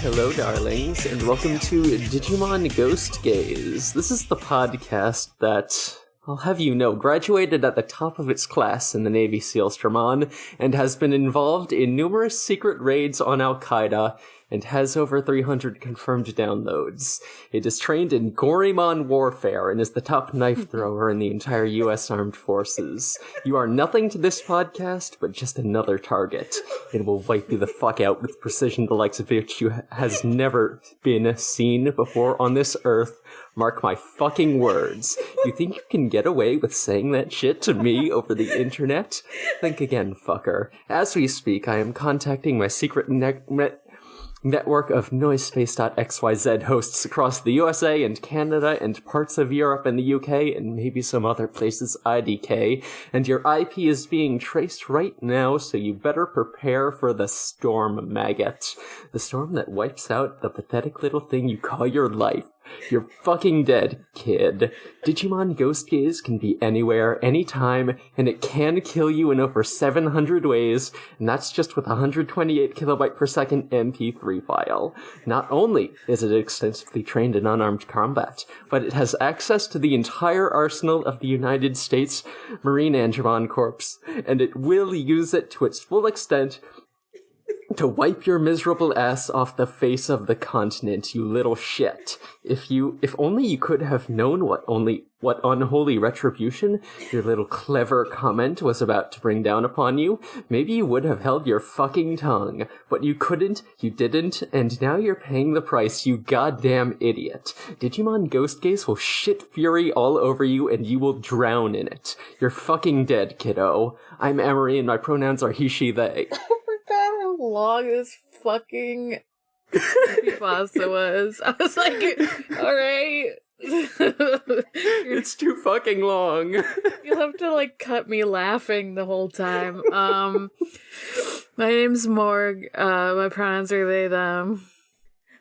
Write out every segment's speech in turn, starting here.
Hello, darlings, and welcome to Digimon Ghost Gaze. This is the podcast that, I'll have you know, graduated at the top of its class in the Navy Sealsdramon, and has been involved in numerous secret raids on Al-Qaeda, and has over 300 confirmed downloads. It is trained in Gorimon warfare, and is the top knife thrower in the entire U.S. Armed Forces. You are nothing to this podcast, but just another target. It will wipe you the fuck out with precision the likes of which has never been seen before on this earth. Mark my fucking words. You think you can get away with saying that shit to me over the internet? Think again, fucker. As we speak, I am contacting my secret network of Noisespace.xyz hosts across the USA and Canada and parts of Europe and the UK and maybe some other places IDK, and your IP is being traced right now, so you better prepare for the storm, maggot. The storm that wipes out the pathetic little thing you call your life. You're fucking dead, kid. Digimon Ghost Gaze can be anywhere, anytime, and it can kill you in over 700 ways, and that's just with a 128 kilobyte per second MP3 file. Not only is it extensively trained in unarmed combat, but it has access to the entire arsenal of the United States Marine Angemon Corps, and it will use it to its full extent to wipe your miserable ass off the face of the continent, you little shit. If only you could have known what unholy retribution your little clever comment was about to bring down upon you, maybe you would have held your fucking tongue. But you couldn't, you didn't, and now you're paying the price, you goddamn idiot. Digimon Ghost Gaze will shit fury all over you and you will drown in it. You're fucking dead, kiddo. I'm Emery and my pronouns are he, she, they. How long this fucking creepypasta was. I was like, alright. It's too fucking long. You'll have to, like, cut me laughing the whole time. My name's Morg. My pronouns are they, them.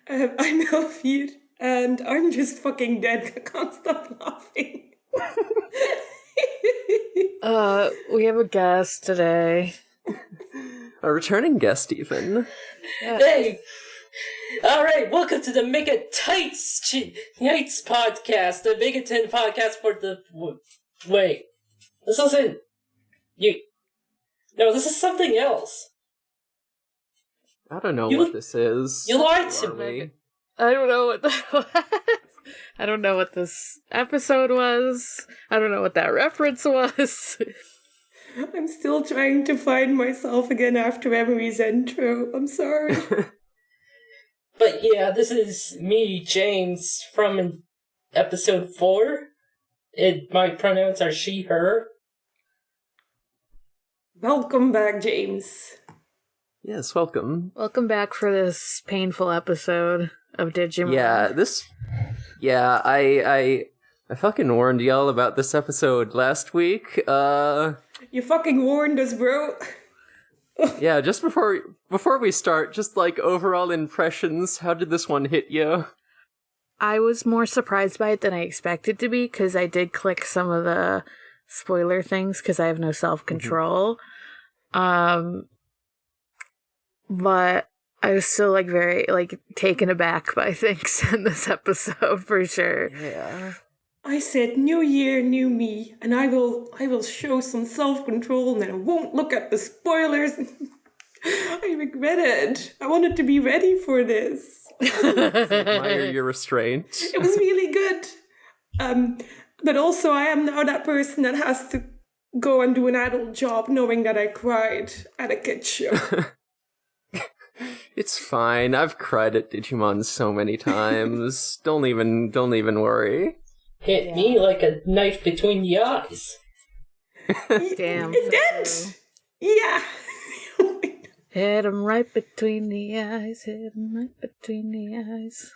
I'm Elfie, and I'm just fucking dead. I can't stop laughing. We have a guest today. A returning guest, even. Yeah. Hey! Alright, welcome to the Mega Tights podcast, the Megaton podcast for the... Wait. This isn't... No, this is something else. I don't know what this is. You lied to me. I don't know what that was. I don't know what this episode was. I don't know what that reference was. I'm still trying to find myself again after Emery's intro. I'm sorry. But yeah, this is me, James, from episode 4. My pronouns are she, her. Welcome back, James. Yes, welcome. Welcome back for this painful episode of Digimon. Yeah, I fucking warned y'all about this episode last week. You fucking warned us, bro. Yeah, just before we start, just like overall impressions, how did this one hit you? I was more surprised by it than I expected to be, because I did click some of the spoiler things, because I have no self-control. But I was still, like, very, like, taken aback by things in this episode, for sure. Yeah. I said, new year, new me, and I will show some self-control and I won't look at the spoilers. I regret it. I wanted to be ready for this. Admire your restraint. It was really good. But also I am now that person that has to go and do an adult job knowing that I cried at a kid show. It's fine. I've cried at Digimon so many times. Don't even worry. Hit me like a knife between the eyes. Damn. It did! Yeah. Hit him right between the eyes, hit him right between the eyes.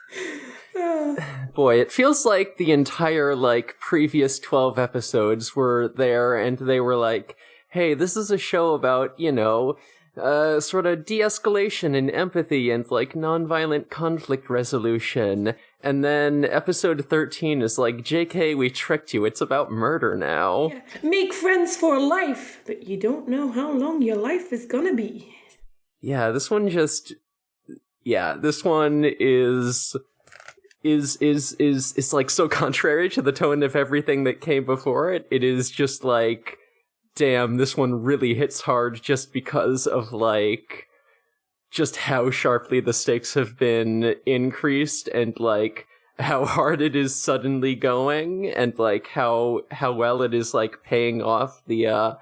Boy, it feels like the entire, like, previous 12 episodes were there, and they were like, hey, this is a show about, you know, sort of de-escalation and empathy and, like, nonviolent conflict resolution. And then episode 13 is like, JK, we tricked you. It's about murder now. Yeah. Make friends for life, but you don't know how long your life is gonna be. Yeah, this one just... yeah, this one is like so contrary to the tone of everything that came before it. It is just like, damn, this one really hits hard just because of like just how sharply the stakes have been increased and like how hard it is suddenly going and like how well it is like paying off the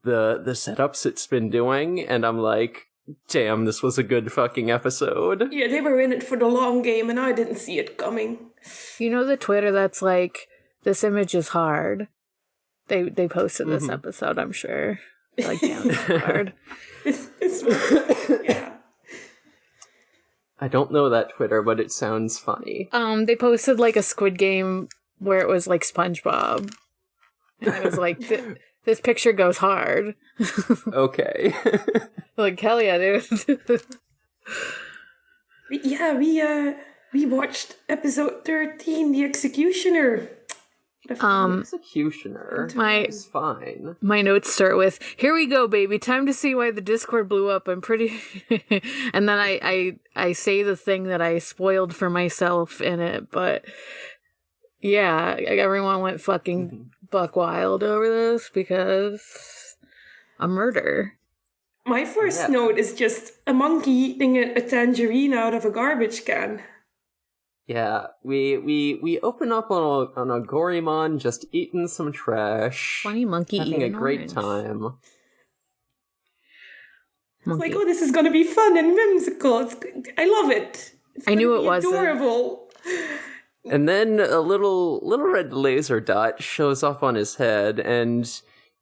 setups it's been doing. And I'm like, damn, this was a good fucking episode. Yeah, they were in it for the long game, and I didn't see it coming. You know the Twitter that's like, this image is hard? They posted this episode, I'm sure. Like, damn, it's hard. Yeah. I don't know that Twitter, but it sounds funny. They posted like a Squid Game where it was like SpongeBob. And I was like, this picture goes hard. Okay. Like, hell yeah, dude. Yeah, we watched episode 13, The Executioner. Executioner. It's fine. My notes start with, here we go, baby, time to see why the Discord blew up. I'm pretty... And then I say the thing that I spoiled for myself in it, but yeah, everyone went fucking buck wild over this because a murder. My first note is just a monkey eating a tangerine out of a garbage can. Yeah, we open up on a Gorimon just eating some trash. Funny monkey having eating a great orange. time. It's like, oh, this is gonna be fun and whimsical. I love it. I knew it was adorable. And then a little red laser dot shows up on his head, and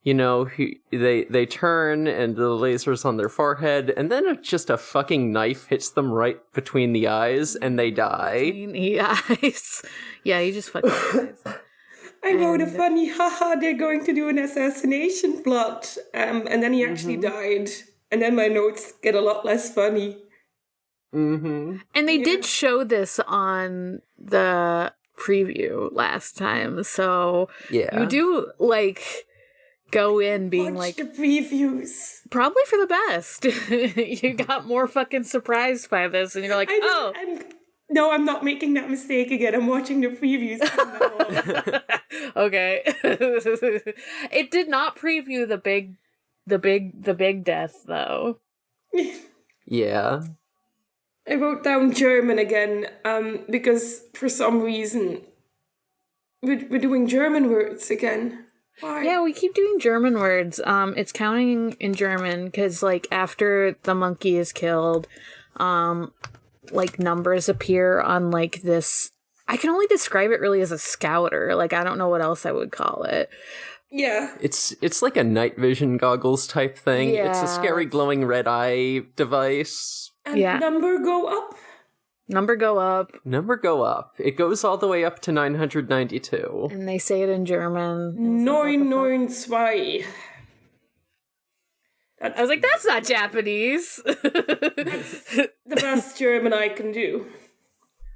you know, they turn, and the laser's on their forehead, and then just a fucking knife hits them right between the eyes, and they die. Between the eyes. Yeah, he just fucking dies. I wrote a funny, haha, they're going to do an assassination plot. And then he actually died. And then my notes get a lot less funny. Mm-hmm. And they did show this on the preview last time, so yeah. you do, like, go in being Watch like... the previews. Probably for the best. You got more fucking surprised by this, and you're like, oh! No, I'm not making that mistake again. I'm watching the previews. Okay. It did not preview the big death, though. Yeah. I wrote down German again, because for some reason we're doing German words again. Why? Yeah, we keep doing German words. It's counting in German because, like, after the monkey is killed, like, numbers appear on, like, this... I can only describe it really as a scouter. Like, I don't know what else I would call it. Yeah. It's like a night vision goggles type thing. Yeah. It's a scary glowing red eye device. And number go up? Number go up. Number go up. It goes all the way up to 992. And they say it in German. 992. I was like, that's not Japanese. The best German I can do.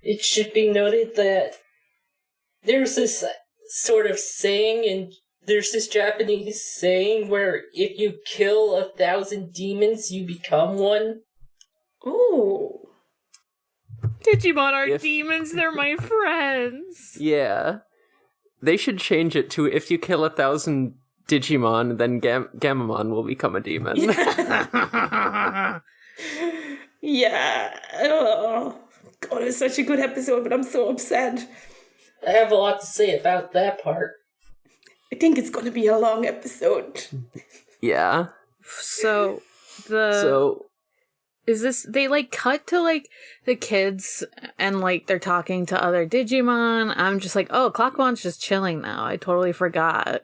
It should be noted that there's this sort of saying, and there's this Japanese saying where if you kill 1,000 demons, you become one. Oh. Digimon are demons, they're my friends. Yeah. They should change it to if you kill 1,000 Digimon, then Gamamon will become a demon. Yeah. Oh. God, it was such a good episode, but I'm so upset. I have a lot to say about that part. I think it's going to be a long episode. Yeah. So, is this, they, like, cut to, like, the kids, and, like, they're talking to other Digimon. I'm just like, oh, Clockmon's just chilling now. I totally forgot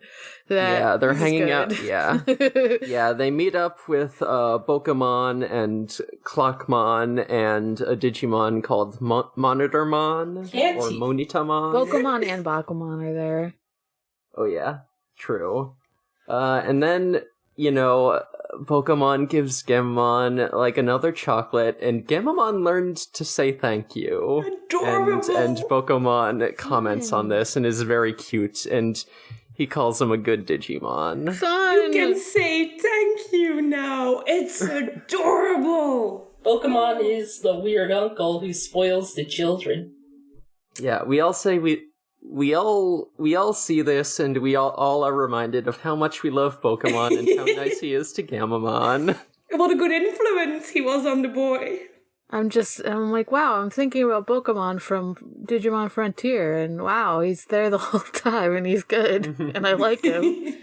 that. Yeah, they're hanging good. out. Yeah. Yeah, they meet up with Bokamon and Clockmon and a Digimon called Monitormon or Monitamon. Bokamon and Bakumon are there. Oh, yeah. True. And then, you know, Pokemon gives Gamamon, like, another chocolate, and Gamamon learned to say thank you. Adorable! And Pokemon comments on this and is very cute, and he calls him a good Digimon. Fun! You can say thank you now! It's adorable! Pokemon is the weird uncle who spoils the children. Yeah, we all say we all see this, and we all are reminded of how much we love Pokemon and how nice he is to Gamamon. What a good influence he was on the boy. I'm like, wow, I'm thinking about Pokemon from Digimon Frontier, and wow, he's there the whole time, and he's good, and I like him.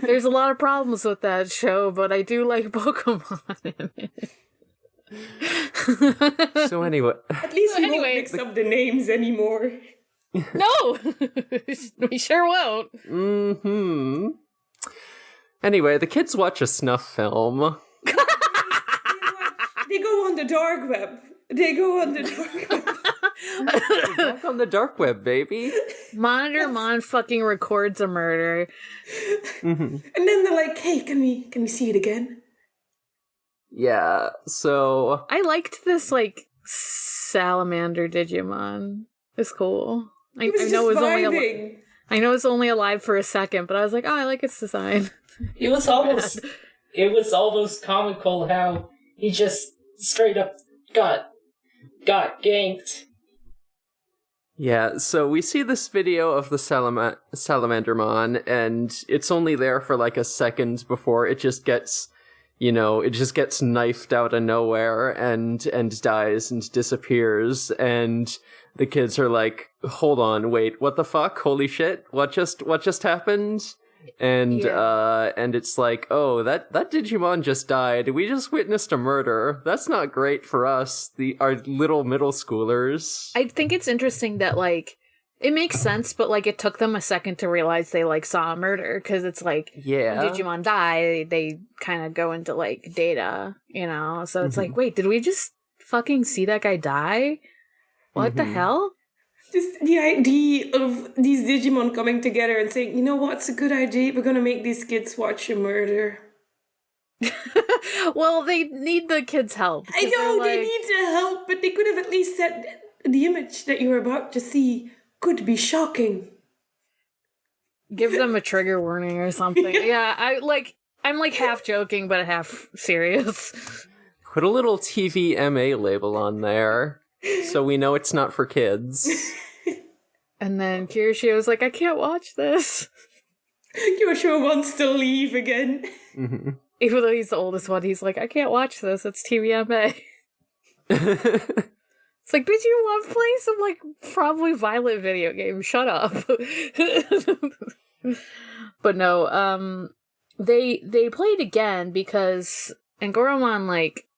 There's a lot of problems with that show, but I do like Pokemon in it. So anyway. At least we won't mix up the names anymore. No! We sure won't. Mm-hmm. Anyway, the kids watch a snuff film. They go on the dark web. Back on the dark web, baby. Mon fucking records a murder. Mm-hmm. And then they're like, hey, can we see it again? Yeah, so... I liked this, like, salamander Digimon. It's cool. I know it's only alive for a second, but I was like, oh, I like its design. It was almost comical how he just straight up got ganked. Yeah, so we see this video of the Salamandermon, and it's only there for like a second before it just gets, knifed out of nowhere and dies and disappears, and the kids are like, hold on, wait, what the fuck? Holy shit, what just happened? And and it's like, oh, that Digimon just died. We just witnessed a murder. That's not great for us, our little middle schoolers. I think it's interesting that, like, it makes sense, but, like, it took them a second to realize they, like, saw a murder, because it's like, yeah, when Digimon die, they kind of go into, like, data, so it's like, wait, did we just fucking see that guy die? What the hell? Just the idea of these Digimon coming together and saying, you know what's a good idea? We're going to make these kids watch a murder. Well, they need the kids' help. I know, they need to help, but they could have at least said the image that you're about to see could be shocking. Give them a trigger warning or something. Yeah, I'm like half joking, but half serious. Put a little TVMA label on there, so we know it's not for kids. And then Kirishio was like, I can't watch this. Kirishio wants to leave again. Mm-hmm. Even though he's the oldest one, he's like, I can't watch this. It's TVMA. It's like, bitch, you want to play some, like, probably violent video game. Shut up. But no, they played again because Angoromon, like,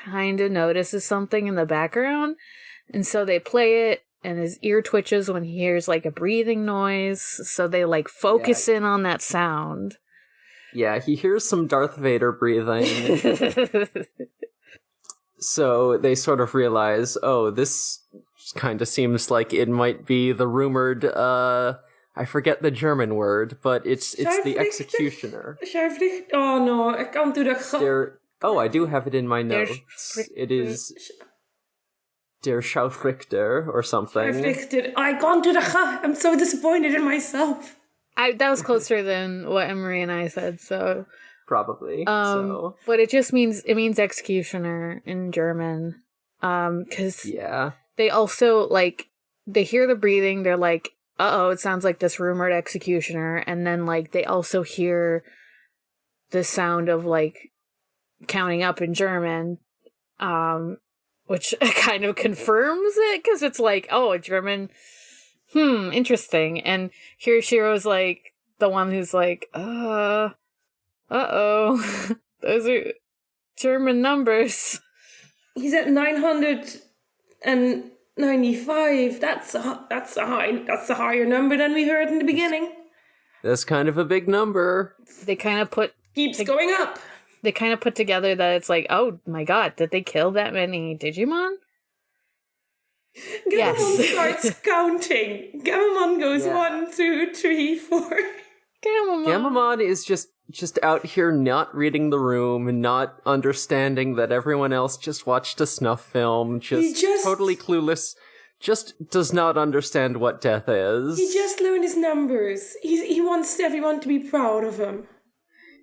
kind of notices something in the background. And so they play it, and his ear twitches when he hears, like, a breathing noise. So they, like, focus in on that sound. Yeah, he hears some Darth Vader breathing. So they sort of realize, oh, this kind of seems like it might be the rumored, I forget the German word, but it's the executioner. Oh no, I can't do that. Oh, I do have it in my notes. It is Der Schaufrichter or something. I can't do that. I'm so disappointed in myself. That was closer than what Emery and I said, so... Probably. But it just means executioner in German. Because they also, like, they hear the breathing, they're like, uh-oh, it sounds like this rumored executioner, and then, like, they also hear the sound of, like, counting up in German, which kind of confirms it, because it's like, oh, a German, interesting. And Hirishiro's, like, the one who's like, uh-oh, those are German numbers. He's at 995. That's a higher number than we heard in the beginning. That's kind of a big number. They kind of keeps going up. They kind of put together that it's like, oh my god, did they kill that many Digimon? Gamamon starts counting. Gamamon goes 1, 2, 3, 4. Gamamon is just out here not reading the room and not understanding that everyone else just watched a snuff film, just totally clueless, just does not understand what death is. He just learned his numbers. He wants everyone to be proud of him.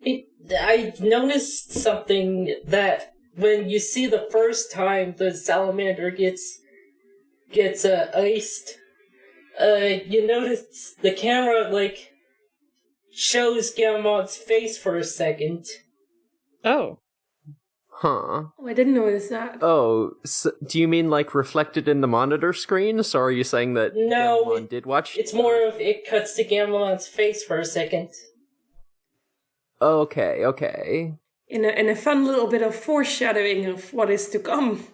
I noticed something that when you see the first time the salamander gets iced, you notice the camera, like, shows Gamamon's face for a second. Oh. Huh. Oh, I didn't notice that. Oh, so do you mean like reflected in the monitor screen? So are you saying that No, Gamamon did watch? It's more of it cuts to Gamamon's face for a second. Okay. In a fun little bit of foreshadowing of what is to come.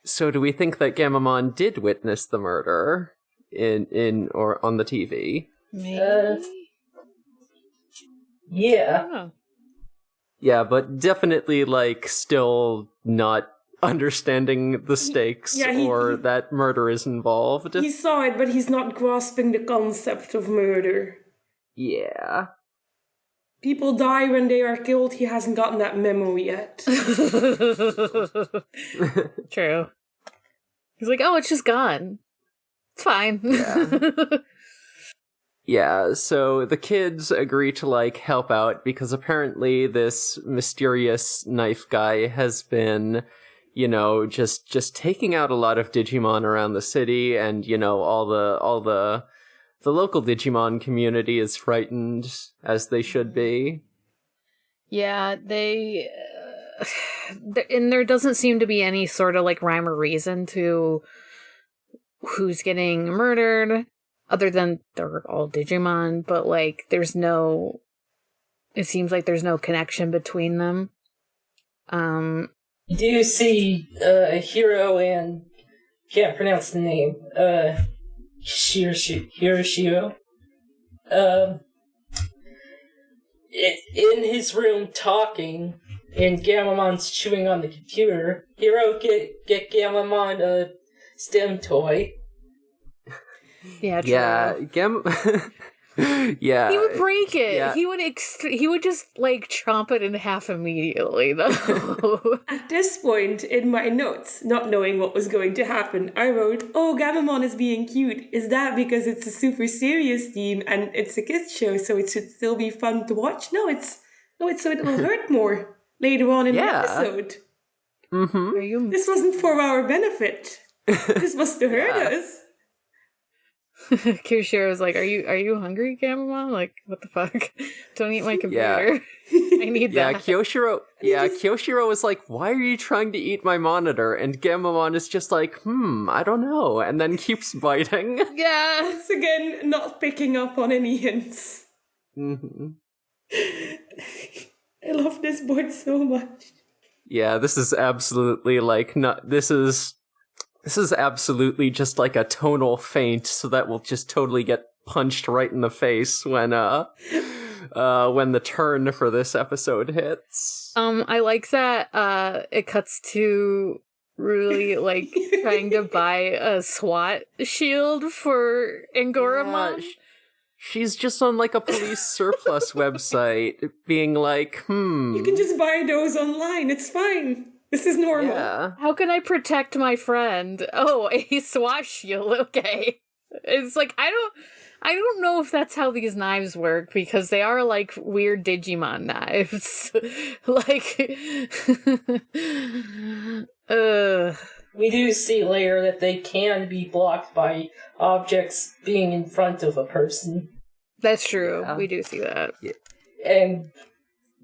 So do we think that Gamamon did witness the murder in or on the TV? Maybe? Yeah. Oh. Yeah, but definitely like still not understanding the stakes or that murder is involved. He saw it, but he's not grasping the concept of murder. Yeah. People die when they are killed. He hasn't gotten that memo yet. True. He's like, oh, it's just gone. It's fine. Yeah. Yeah, so the kids agree to, like, help out because apparently this mysterious knife guy has been, you know, just taking out a lot of Digimon around the city, and, you know, all the local Digimon community is frightened, as they should be. Yeah, they... and there doesn't seem to be any sort of, like, rhyme or reason to who's getting murdered, other than they're all Digimon, but, like, there's no... It seems like there's no connection between them. You do see Hiro and... Can't pronounce the name. Hiroshio. In his room talking, and Gamamon's chewing on the computer. Hiro get Gamamon a STEM toy. Yeah, true. Yeah, yeah. He would break it. Yeah. He would just, like, chomp it in half immediately, though. At this point in my notes, not knowing what was going to happen, I wrote, oh, Gamamon is being cute. Is that because it's a super serious theme and it's a kids show, so it should still be fun to watch? No, it's so it will hurt more later on in the episode. Mm-hmm. This wasn't for our benefit. This was to hurt us. Kyoshiro's like, are you hungry, Gamamon? Like, what the fuck? Don't eat my computer. I need Yeah, that. Kyoshiro was like, why are you trying to eat my monitor? And Gamamon is just like, I don't know, and then keeps biting. Yeah. Once again, not picking up on any hints. Mm-hmm. I love this board so much. Yeah, this is absolutely like This is absolutely just like a tonal feint, so that will just totally get punched right in the face when the turn for this episode hits. I like that it cuts to really like trying to buy a SWAT shield for Angoramon. Yeah, she's just on like a police surplus website being like, You can just buy those online, it's fine. This is normal. Yeah. How can I protect my friend? Oh, a SWAT shield. Okay. It's like I don't know if that's how these knives work, because they are like weird Digimon knives. Like We do see later that they can be blocked by objects being in front of a person. That's true. Yeah. We do see that. Yeah.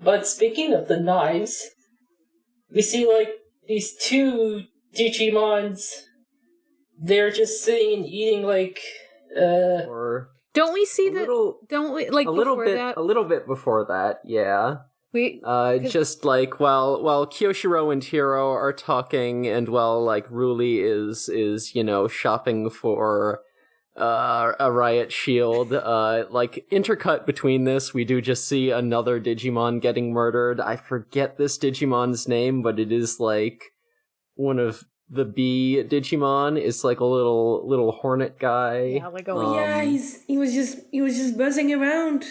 But speaking of the knives, we see, like, these two Digimons, they're just sitting and eating, like, Or Don't we see a that? little, Don't we like a little before bit, that? a little bit before that, yeah. We Just like while Kyoshiro and Hiro are talking, and while like Ruli is you know shopping for a riot shield, like intercut between this, we do just see another Digimon getting murdered. I forget this Digimon's name, but it is like one of the B Digimon. It's like a little hornet guy. yeah, like a Yeah, he was just buzzing around.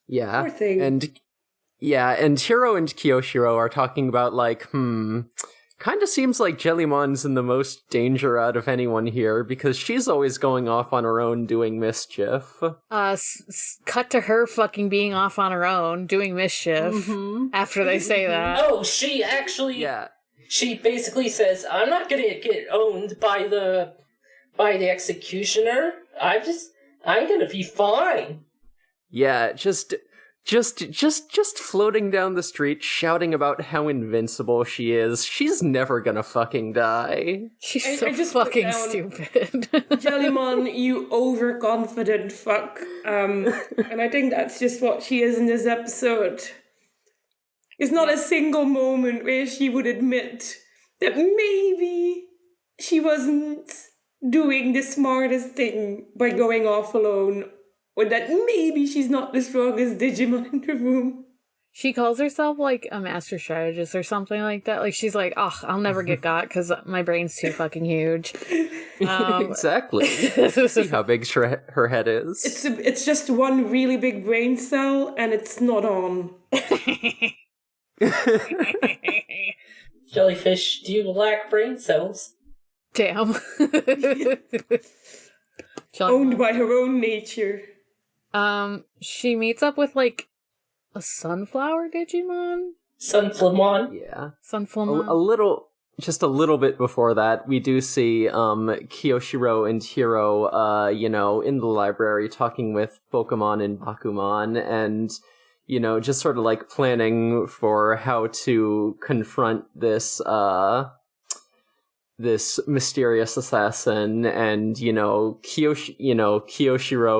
Yeah, Poor thing. and Hiro and Kyoshiro are talking about like, kind of seems like Jellymon's in the most danger out of anyone here, because she's always going off on her own doing mischief. cut to her fucking being off on her own doing mischief after they say that. oh, she actually... Yeah. She basically says, I'm not gonna get owned by the executioner. I'm gonna be fine. Yeah, just floating down the street, shouting about how invincible she is. She's never gonna fucking die. She's I so just put fucking down- stupid. Jellymon, you overconfident fuck. And I think that's just what she is in this episode. There's not a single moment where she would admit that maybe she wasn't doing the smartest thing by going off alone, or that maybe she's not the strongest Digimon in the room. She calls herself like a master strategist or something like that. Like she's like, oh, I'll never get got because my brain's too fucking huge. Exactly. See how big her head is. It's just one really big brain cell, and it's not on. Jellyfish, do you lack brain cells? Damn. Owned by her own nature. She meets up with like a sunflower Digimon? Sunflamon? Yeah. Sunflamon? Just a little bit before that, we do see Kiyoshiro and Hiro, in the library talking with Pokemon and Bakuman, and, just sort of like planning for how to confront this mysterious assassin. And, Kiyoshiro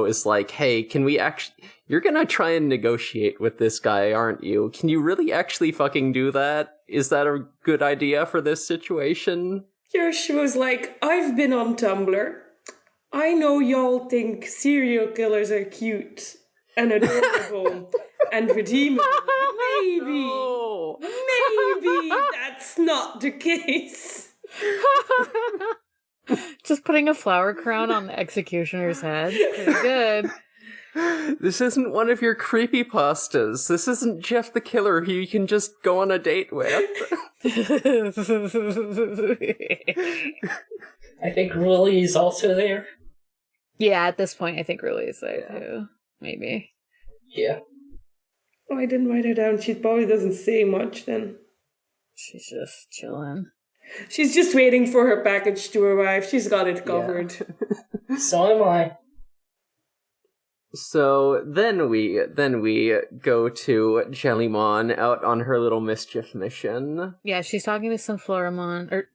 is like, hey, can we actually... You're gonna try and negotiate with this guy, aren't you? Can you really actually fucking do that? Is that a good idea for this situation? Yoshiro's like, I've been on Tumblr. I know y'all think serial killers are cute and adorable and redeemable. Maybe that's not the case. Just putting a flower crown on the executioner's head. Pretty good. This isn't one of your creepypastas. This isn't Jeff the Killer who you can just go on a date with. I think Ruli is also there. Yeah, at this point, I think Ruli is there too. Maybe. Yeah. Oh, I didn't write her down. She probably doesn't say much then. She's just chilling. She's just waiting for her package to arrive. She's got it covered. Yeah. So am I. So then we go to Jellymon out on her little mischief mission. Yeah, she's talking to Sunflowermon, or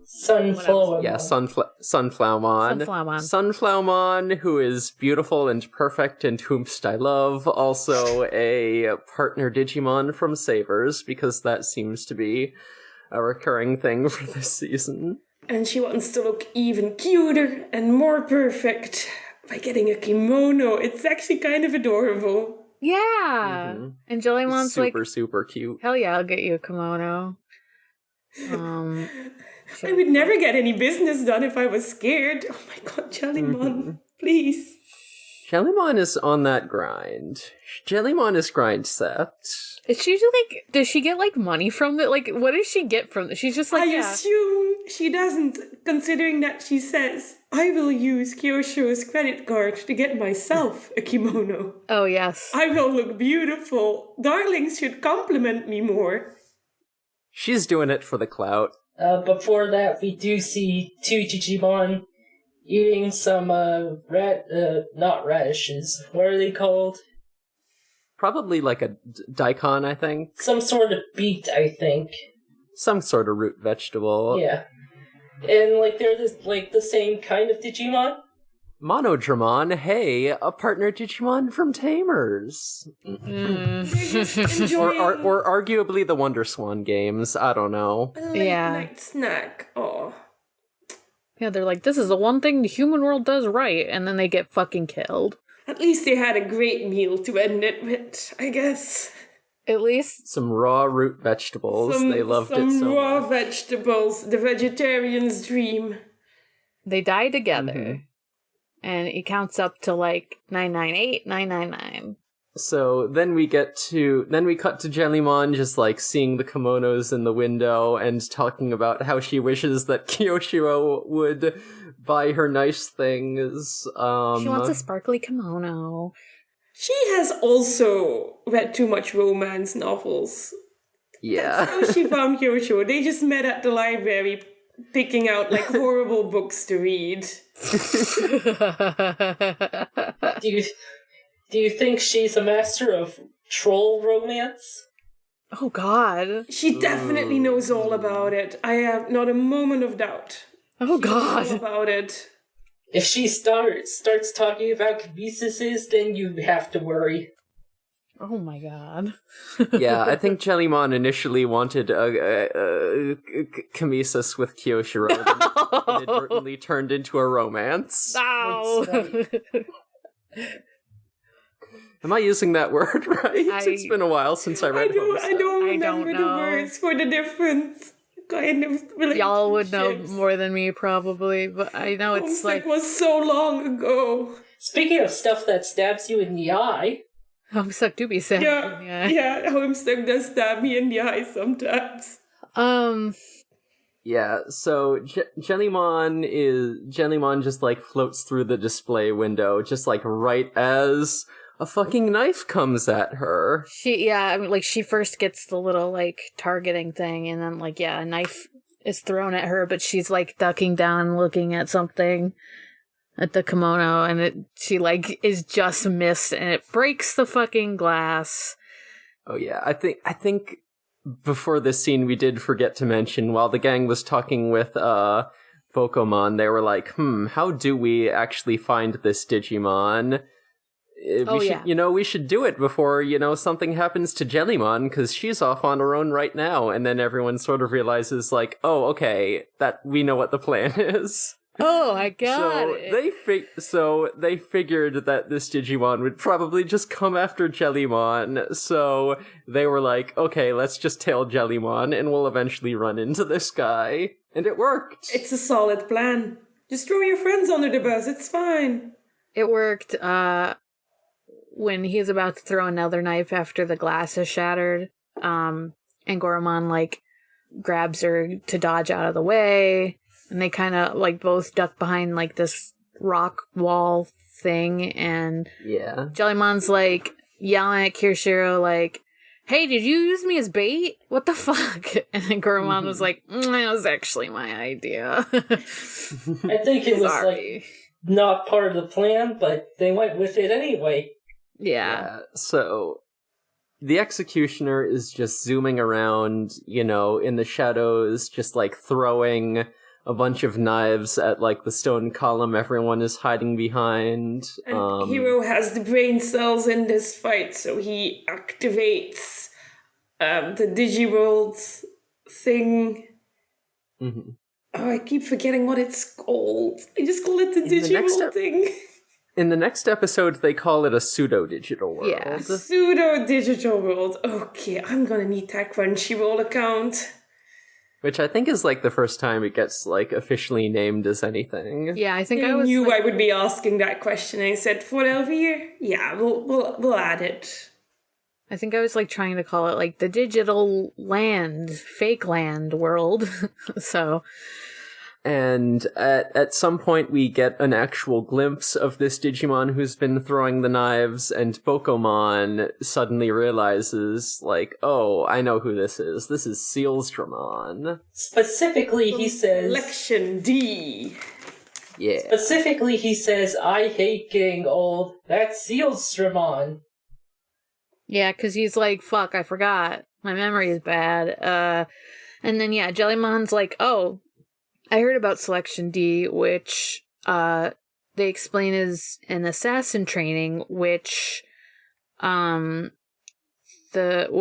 Sunflower. Yeah, Sunflowermon. Sunflowermon, who is beautiful and perfect and whomst I love. Also a partner Digimon from Savers, because that seems to be a recurring thing for this season. And she wants to look even cuter and more perfect by getting a kimono. It's actually kind of adorable. Yeah. Mm-hmm. And Jellymon's like, super cute. hell yeah, I'll get you a kimono. I would never get any business done if I was scared. Oh my god, Jellymon, please. Jellymon is on that grind. Jellymon is grind set. Is she just like, does she get like money from it? Like, what does she get from it? She's just like, I assume she doesn't, considering that she says, I will use Kyosho's credit card to get myself a kimono. Oh, yes. I will look beautiful. Darlings should compliment me more. She's doing it for the clout. Before that, we do see two Digimon eating some, not radishes. What are they called? Probably like a daikon, I think. Some sort of beet, I think. Some sort of root vegetable. Yeah. And, like, they're the same kind of Digimon. Monodramon, hey, a partner Digimon from Tamers. Or arguably the Wonder Swan games, I don't know. A late night snack. Oh. Yeah, they're like, this is the one thing the human world does right, and then they get fucking killed. At least they had a great meal to end it with, I guess. At least some raw root vegetables. They loved it so much. Some raw vegetables, the vegetarian's dream. They die together. And it counts up to like 998, 999. So then we cut to Jellymon just like seeing the kimonos in the window and talking about how she wishes that Kiyoshiro would buy her nice things. She wants a sparkly kimono. She has also read too much romance novels. Yeah. That's how she found Kyosho. They just met at the library, picking out like horrible books to read. Do you think she's a master of troll romance? Oh God. She definitely knows all about it. I have not a moment of doubt. Oh She knows all God. about it. If she starts talking about kibises, then you have to worry. Oh my God. Yeah, I think Jellymon initially wanted a Kamisis with Kyoshiro, but it inadvertently turned into a romance. No. Am I using that word right? It's been a while since I read I don't remember know. the words for the different kind of relationships. Y'all would know more than me probably, but I know it's Homesick like was so long ago. Speaking of stuff that stabs you in the eye, Homesick do be sad. Yeah, Homesick does stab me in the eye sometimes. Yeah, so Jellymon just like floats through the display window, just like right as a fucking knife comes at her. She first gets the little like targeting thing, and then like a knife is thrown at her, but she's like ducking down, looking at something at the kimono, and she like is just missed, and it breaks the fucking glass. Oh yeah, I think before this scene we did forget to mention, while the gang was talking with Pokemon, they were like, how do we actually find this Digimon? We should do it before, something happens to Jellymon, because she's off on her own right now. And then everyone sort of realizes, like, oh, okay, that we know what the plan is. Oh, I got it. So they figured that this Digimon would probably just come after Jellymon. So they were like, okay, let's just tail Jellymon and we'll eventually run into this guy. And it worked. It's a solid plan. Just throw your friends under the bus, it's fine. It worked, when he's about to throw another knife after the glass is shattered, and Goromon, like, grabs her to dodge out of the way, and they kind of, like, both duck behind, like, this rock wall thing, and Jellymon's, like, yelling at Kirishiro, like, hey, did you use me as bait? What the fuck? And then Goromon was like, that was actually my idea. I think it was, like, not part of the plan, but they went with it anyway. Yeah, so the executioner is just zooming around, in the shadows, just like throwing a bunch of knives at like the stone column everyone is hiding behind. And Hero has the brain cells in this fight, so he activates the Digiworld thing. Mm-hmm. Oh, I keep forgetting what it's called. I just call it the Digiworld thing. In the next episode, they call it a pseudo-digital world. Yeah, pseudo-digital world. Okay, I'm gonna need that Crunchyroll account. Which I think is like the first time it gets like officially named as anything. Yeah, I think I was knew like, I would be asking that question. I said, for Elvier? Yeah, we'll add it. I think I was like trying to call it like the digital land, fake land world. So. And at some point we get an actual glimpse of this Digimon who's been throwing the knives, and Bokomon suddenly realizes, like, oh, I know who this is. This is Sealsdramon. Specifically, he says... Selection D. Yeah. Specifically, he says, I hate getting old. That's Sealsdramon. Yeah, because he's like, fuck, I forgot. My memory is bad. And then, Jellymon's like, oh, I heard about Selection D, which they explain is an assassin training, which what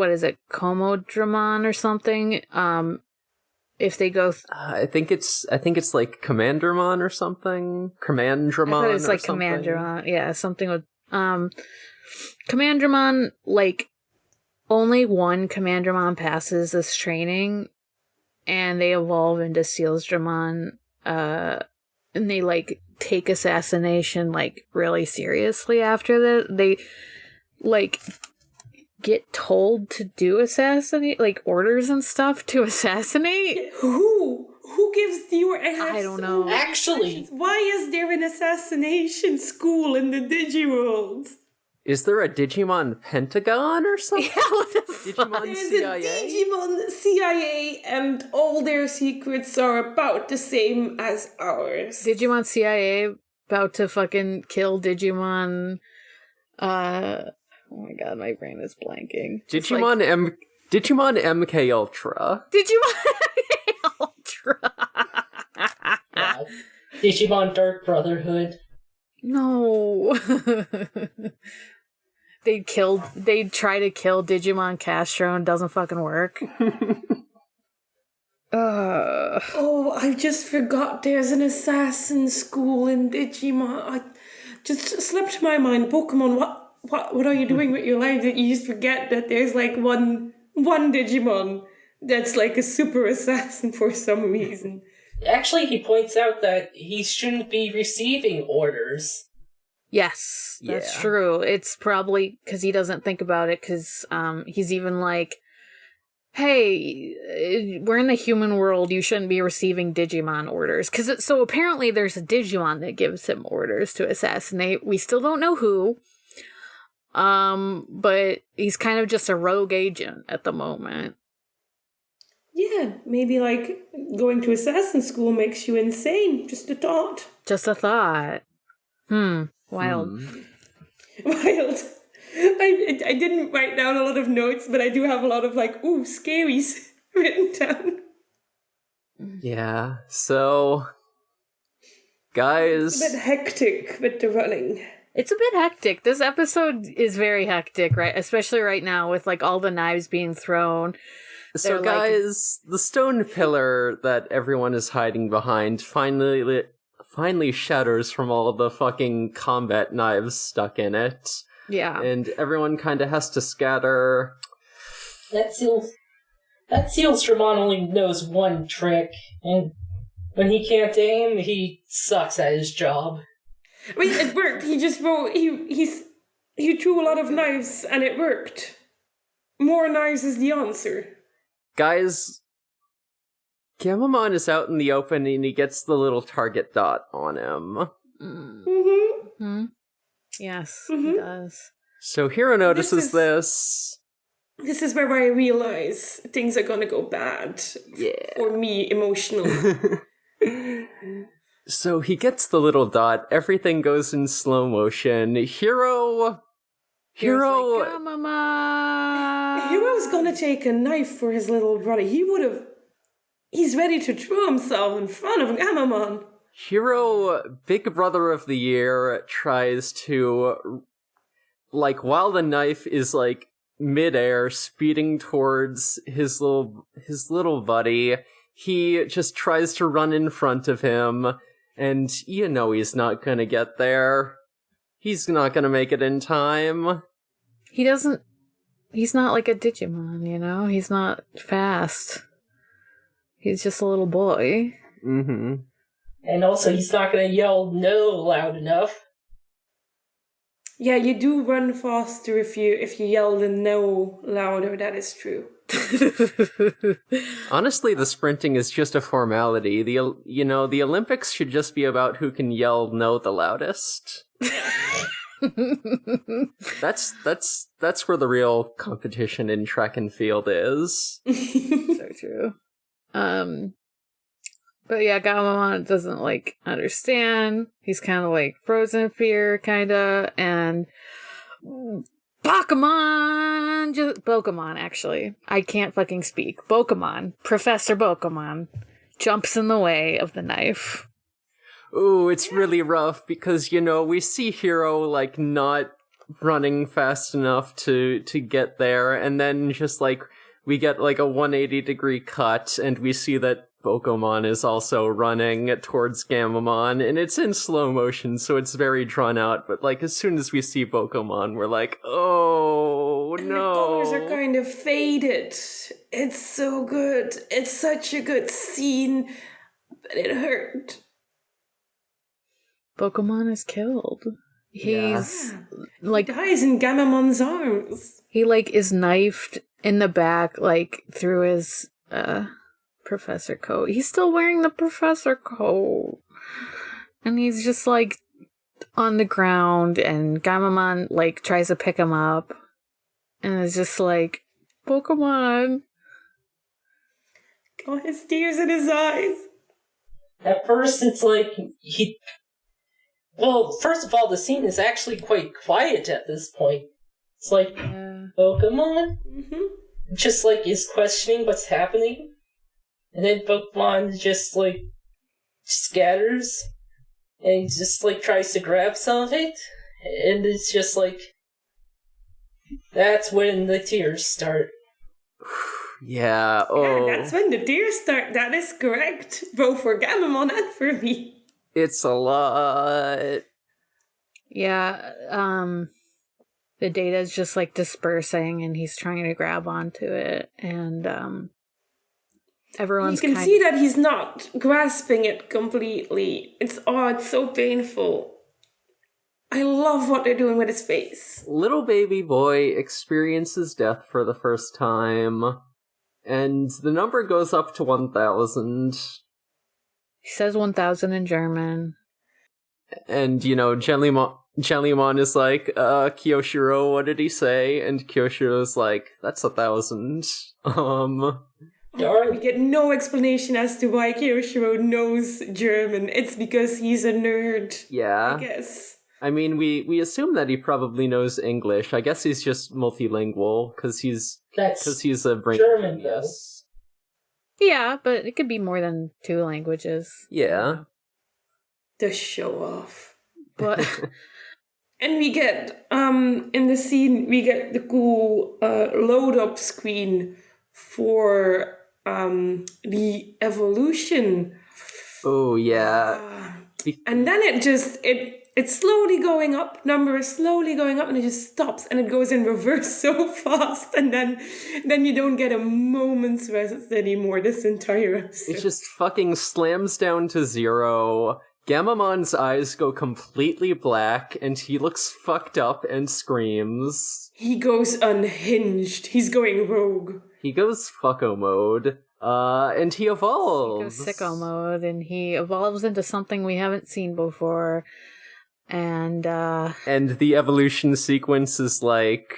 is it, Komodramon or something? If they go I think it's like Commandermon or something. Commandramon. I thought it's like Commandramon. Yeah, something with Commandramon, like only one Commandramon passes this training. And they evolve into Sealsdramon, and they, like, take assassination, like, really seriously after that. They, like, get told to do assassinate, like, orders and stuff to assassinate. Who gives you... I don't know. Actually... Why is there an assassination school in the Digiworld? Is there a Digimon Pentagon or something? Yeah, what the fuck? Digimon There's CIA? a Digimon CIA, and all their secrets are about the same as ours. Digimon CIA about to fucking kill Digimon. Oh my god, my brain is blanking. It's like, Digimon MK Ultra. Digimon Ultra. Yeah. Digimon Dark Brotherhood. No. They'd try to kill Digimon Castro and it doesn't fucking work. Oh, I just forgot there's an assassin school in Digimon. I just slipped my mind. Pokemon, what are you doing with your life that you just forget that there's like one Digimon that's like a super assassin for some reason? Actually, he points out that he shouldn't be receiving orders. Yes, that's Yeah. true. It's probably because he doesn't think about it, because he's even like, hey, we're in the human world, you shouldn't be receiving Digimon orders. So apparently there's a Digimon that gives him orders to assassinate. We still don't know who. But he's kind of just a rogue agent at the moment. Yeah, maybe like going to assassin school makes you insane. Just a thought. Just a thought. Wild. Wild. I didn't write down a lot of notes, but I do have a lot of like, ooh, scaries written down. Yeah, so... Guys... It's a bit hectic with the running. It's a bit hectic. This episode is very hectic, right? Especially right now with like all the knives being thrown. So They're like- guys, the stone pillar that everyone is hiding behind finally shatters from all of the fucking combat knives stuck in it. Yeah. And everyone kind of has to scatter. That Sealsdramon only knows one trick, and when he can't aim, he sucks at his job. Wait, it worked. He just wrote, he threw a lot of knives and it worked. More knives is the answer. Guys, Gamamon is out in the open and he gets the little target dot on him. Mm-hmm. Yes, Mhm. he does. So Hiro notices This is where I realize things are gonna go bad. Yeah. For me, emotionally. So he gets the little dot, everything goes in slow motion. Hiro... Like, Mama. Hero's gonna take a knife for his little brother. He's ready to throw himself in front of Gamamon. Hiro, Big Brother of the Year, tries to, like, while the knife is, like, midair, speeding towards his little buddy, he just tries to run in front of him, and you know he's not gonna get there. He's not gonna make it in time. He's not like a Digimon, you know? He's not fast. He's just a little boy. Mm-hmm. And also, he's not gonna yell no loud enough. Yeah, you do run faster if you yell the no louder, that is true. Honestly, the sprinting is just a formality. The Olympics should just be about who can yell no the loudest. That's where the real competition in track and field is. So true. But yeah, Gamamon doesn't like understand. He's kind of like frozen in fear, kinda, and Pokemon, actually. I can't fucking speak. Professor Pokemon jumps in the way of the knife. Ooh, it's really rough because, we see Hiro, like, not running fast enough to get there, and then just, like, we get, like, a 180-degree cut, and we see that Pokemon is also running towards Gamamon, and it's in slow motion, so it's very drawn out, but, like, as soon as we see Pokemon, we're like, oh, And no. the colors are kind of faded. It's so good. It's such a good scene, but it hurt. Pokemon is killed. He's like He dies in Gamamon's arms. he like is knifed in the back, like through his professor coat. He's still wearing the professor coat, and he's just like on the ground, and Gamamon, like, tries to pick him up. And it's just like, Pokemon. Oh, his tears in his eyes. At first, it's like Well, first of all, the scene is actually quite quiet at this point. It's like, Pokemon? Mm-hmm. Just, like, is questioning what's happening. And then Pokemon just, like, scatters. And he just, like, tries to grab some of it. And it's just like... That's when the tears start. Yeah, Yeah, that's when the tears start. That is correct. Both for Gamamon and for me. It's a lot. Yeah, the data's just, like, dispersing, and he's trying to grab onto it, and, everyone's You can see that he's not grasping it completely. It's so painful. I love what they're doing with his face. Little baby boy experiences death for the first time, and the number goes up to 1,000. He says 1,000 in German. And, you know, Jellymon is like, Kyoshiro, what did he say? And Kyoshiro's like, that's 1,000. We get no explanation as to why Kyoshiro knows German. It's because he's a nerd. Yeah. I guess. I mean, we assume that he probably knows English. I guess he's just multilingual, because he's a brain German, genius. Yeah, but it could be more than 2 languages. Yeah. The show off. But And we get, in the scene, we get the cool load up screen for the evolution. Oh, yeah. And then it's slowly going up, number is slowly going up, and it just stops, and it goes in reverse so fast, and then you don't get a moment's rest anymore this entire episode. It just fucking slams down to 0. Gamamon's eyes go completely black, and he looks fucked up and screams. He goes unhinged. He's going rogue. He goes fucko mode. And he evolves. he goes sicko mode, and he evolves into something we haven't seen before. And the evolution sequence is like...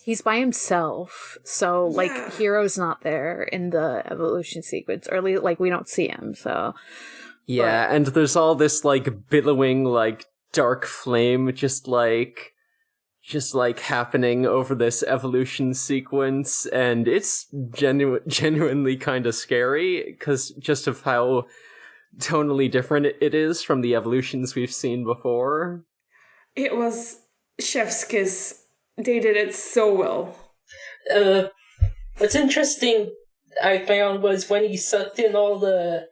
he's by himself, so, like, Yeah. Hero's not there in the evolution sequence, or at least, like, we don't see him, so... Yeah, and there's all this, like, billowing, like, dark flame just happening over this evolution sequence, and it's genuinely kind of scary, because just of how tonally different it is from the evolutions we've seen before. It was chef's kiss. They did it so well. What's interesting I found was when he sucked in all the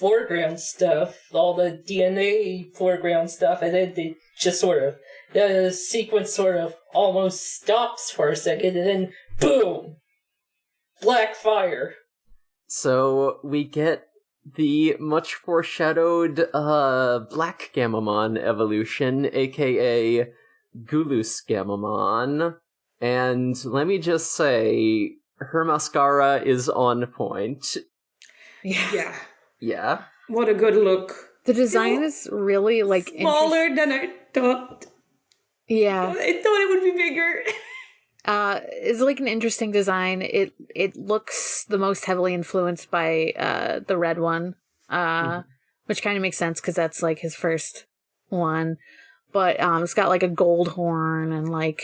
foreground stuff, all the DNA foreground stuff, and then they just the sequence sort of almost stops for a second, and then boom! Black fire. So we get the much foreshadowed Black Gamamon evolution, aka Gulus Gamamon. And let me just say, her mascara is on point. Yeah. Yeah. What a good look. The design is really, like... Smaller than I thought. Yeah. I thought it would be bigger. It's like an interesting design. It looks the most heavily influenced by the red one, which kind of makes sense because that's like his first one. But it's got like a gold horn and like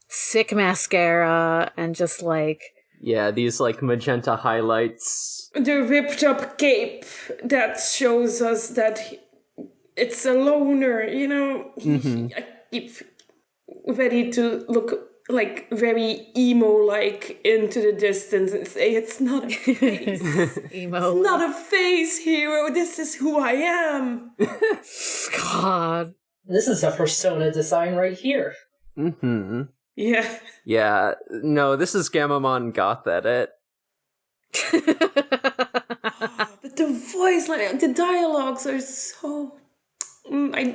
sick mascara and just like these like magenta highlights. The ripped up cape that shows us that it's a loner. You know, I keep ready to look like very emo-like into the distance and say, it's not a face. emo. It's not a face, hero. This is who I am. God. This is a persona design right here. Mm-hmm. Yeah. Yeah. No, this is Gamamon Goth Edit. But the voice line, the dialogues are so... I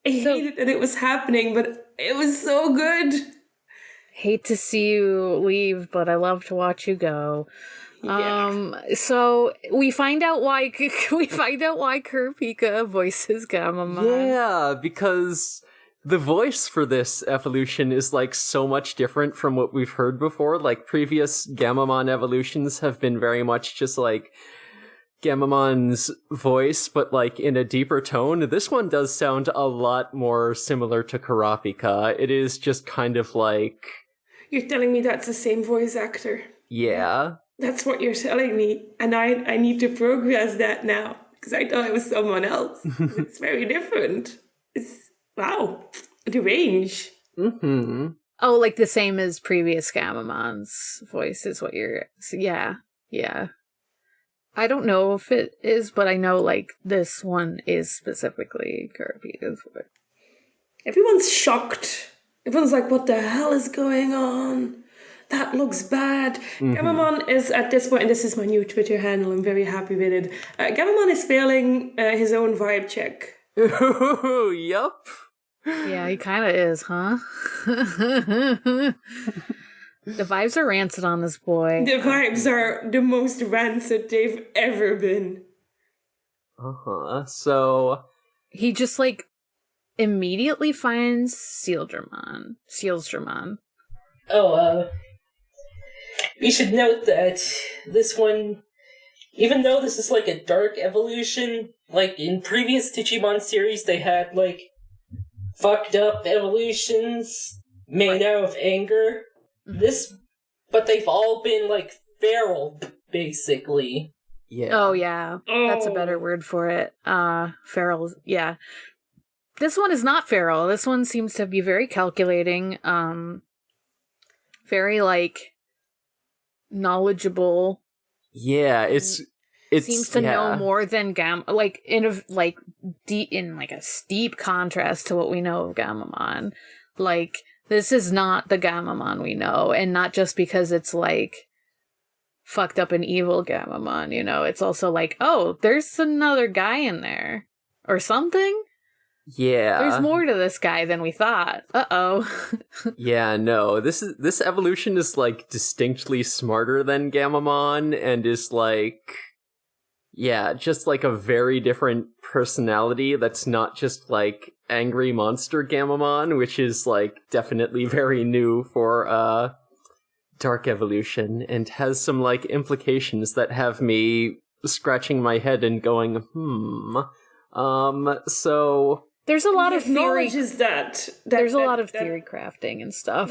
hated that it was happening, but it was so good. Hate to see you leave, but I love to watch you go. So we find out why Kurapika voices Gamamon. Yeah, because the voice for this evolution is like so much different from what we've heard before. Like previous Gamamon evolutions have been very much just like Gamamon's voice, but like in a deeper tone. This one does sound a lot more similar to Kurapika. It is just kind of like... You're telling me that's the same voice actor? Yeah. That's what you're telling me. And I need to progress that now. Because I thought it was someone else. It's very different. It's... Wow. The range. Mm-hmm. Oh, like the same as previous Gamamon's voice is what you're... Yeah. I don't know if it is, but I know, like, this one is specifically Kurapika's voice. Everyone's shocked. Everyone's like, what the hell is going on? That looks bad. Mm-hmm. Gamamon is, at this point, and this is my new Twitter handle, I'm very happy with it, Gamamon is failing his own vibe check. Ooh, yup. Yeah, he kind of is, huh? The vibes are rancid on this boy. The vibes are the most rancid they've ever been. Uh-huh, so... He just, like, immediately finds Sealsdramon. We should note that this one, even though this is like a dark evolution, like in previous Digimon series they had like fucked up evolutions made out of anger. But they've all been like feral, basically. Yeah. Oh yeah, that's a better word for it. Feral. Yeah. This one is not feral. This one seems to be very calculating. Very like knowledgeable. Yeah, it seems to know more than like in a steep contrast to what we know of Gamamon. Like this is not the Gamamon we know, and not just because it's like fucked up and evil Gamamon, you know. It's also like, oh, there's another guy in there or something. Yeah. There's more to this guy than we thought. Uh-oh. Yeah, no. This evolution is like distinctly smarter than Gamamon and is like just like a very different personality that's not just like angry monster Gamamon, which is like definitely very new for dark evolution and has some like implications that have me scratching my head and going, so there's a lot of theory. There's a lot of theory crafting and stuff.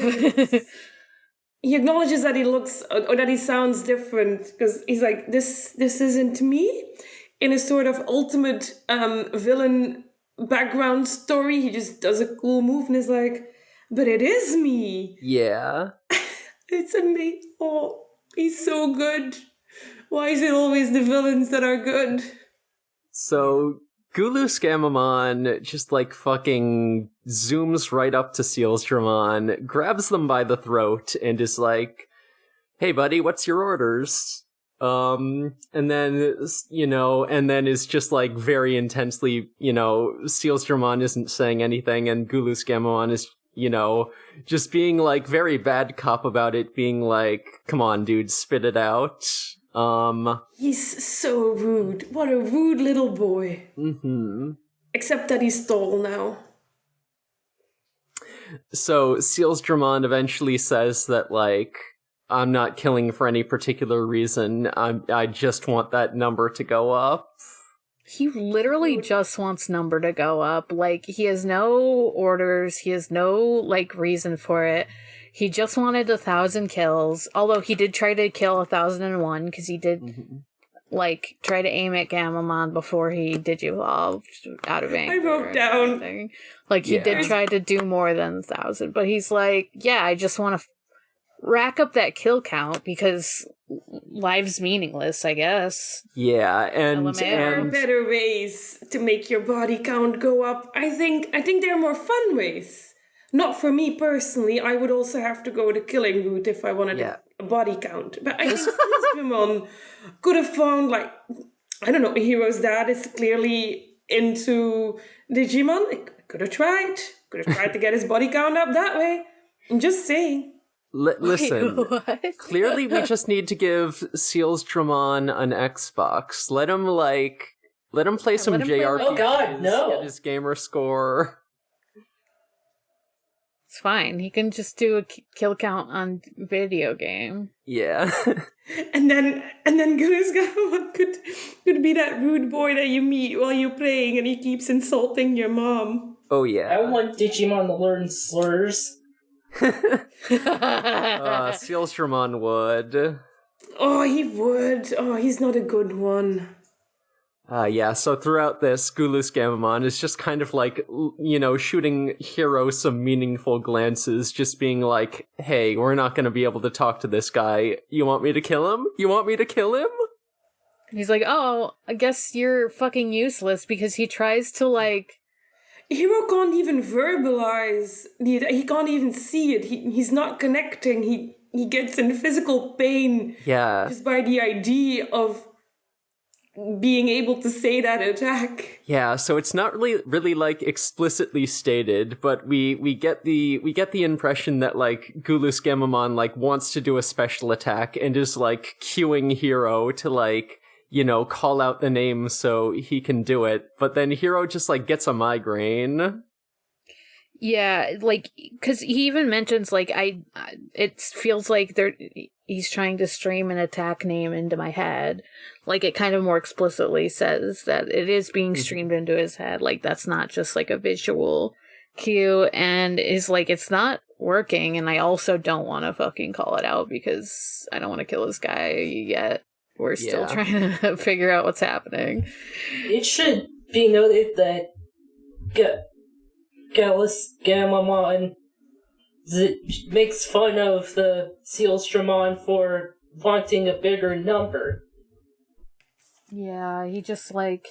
He acknowledges that he looks or that he sounds different because he's like, this isn't me. In a sort of ultimate villain background story, he just does a cool move and is like, but it is me. Yeah. It's amazing. Oh, he's so good. Why is it always the villains that are good? So Gamamon just like fucking zooms right up to Sealsdramon, grabs them by the throat, and is like, hey buddy, what's your orders? And then, and then is just like very intensely, Sealsdramon isn't saying anything, and Gamamon is, just being like very bad cop about it, being like, come on dude, spit it out. He's so rude. What a rude little boy. Mm-hmm. Except that he's tall now. So Sealsdramon eventually says that, like, I'm not killing for any particular reason. I just want that number to go up. He literally just wants number to go up. Like, he has no orders. He has no, like, reason for it. He just wanted 1,000 kills, although he did try to kill 1,001, because he did, like, try to aim at Gamamon before he digivolved out of anger. I wrote down. Like, he did try to do more than 1,000, but he's like, yeah, I just want to rack up that kill count, because life's meaningless, I guess. Yeah, and there are better ways to make your body count go up. I think there are more fun ways. Not for me personally. I would also have to go the killing route if I wanted a body count. But I think Sealsdramon could have found, like, I don't know, Hero's dad is clearly into Digimon. Could have tried to get his body count up that way. I'm just saying. Listen, What? clearly we just need to give Sealsdramon an Xbox. Let him play some let him play, JRPGs, like- Oh God, no. get his gamer score. It's fine. He can just do a kill count on video game. Yeah. And then Guruzgamon could be that rude boy that you meet while you're playing and he keeps insulting your mom. Oh I yeah. want Digimon to learn slurs. Sealsdramon would. Oh, he would. Oh, he's not a good one. Yeah, so throughout this, Gamamon is just kind of like, shooting Hiro some meaningful glances, just being like, hey, we're not gonna be able to talk to this guy. You want me to kill him? You want me to kill him? He's like, oh, I guess you're fucking useless, because he tries to, like... Hiro can't even verbalize. He can't even see it. He's not connecting. He gets in physical pain Yeah. just by the idea of being able to say that attack. Yeah, so it's not really like explicitly stated, but we get the impression that like Gamamon like wants to do a special attack and is like cueing Hiro to like, call out the name so he can do it, but then Hiro just like gets a migraine. Yeah, like, because he even mentions, like, it feels like he's trying to stream an attack name into my head. Like, it kind of more explicitly says that it is being streamed into his head. Like, that's not just, like, a visual cue. And is like, it's not working, and I also don't want to fucking call it out because I don't want to kill this guy yet. We're still trying to figure out what's happening. It should be noted that Gamamon makes fun of the Sealsdramon for wanting a bigger number. Yeah, he just, like,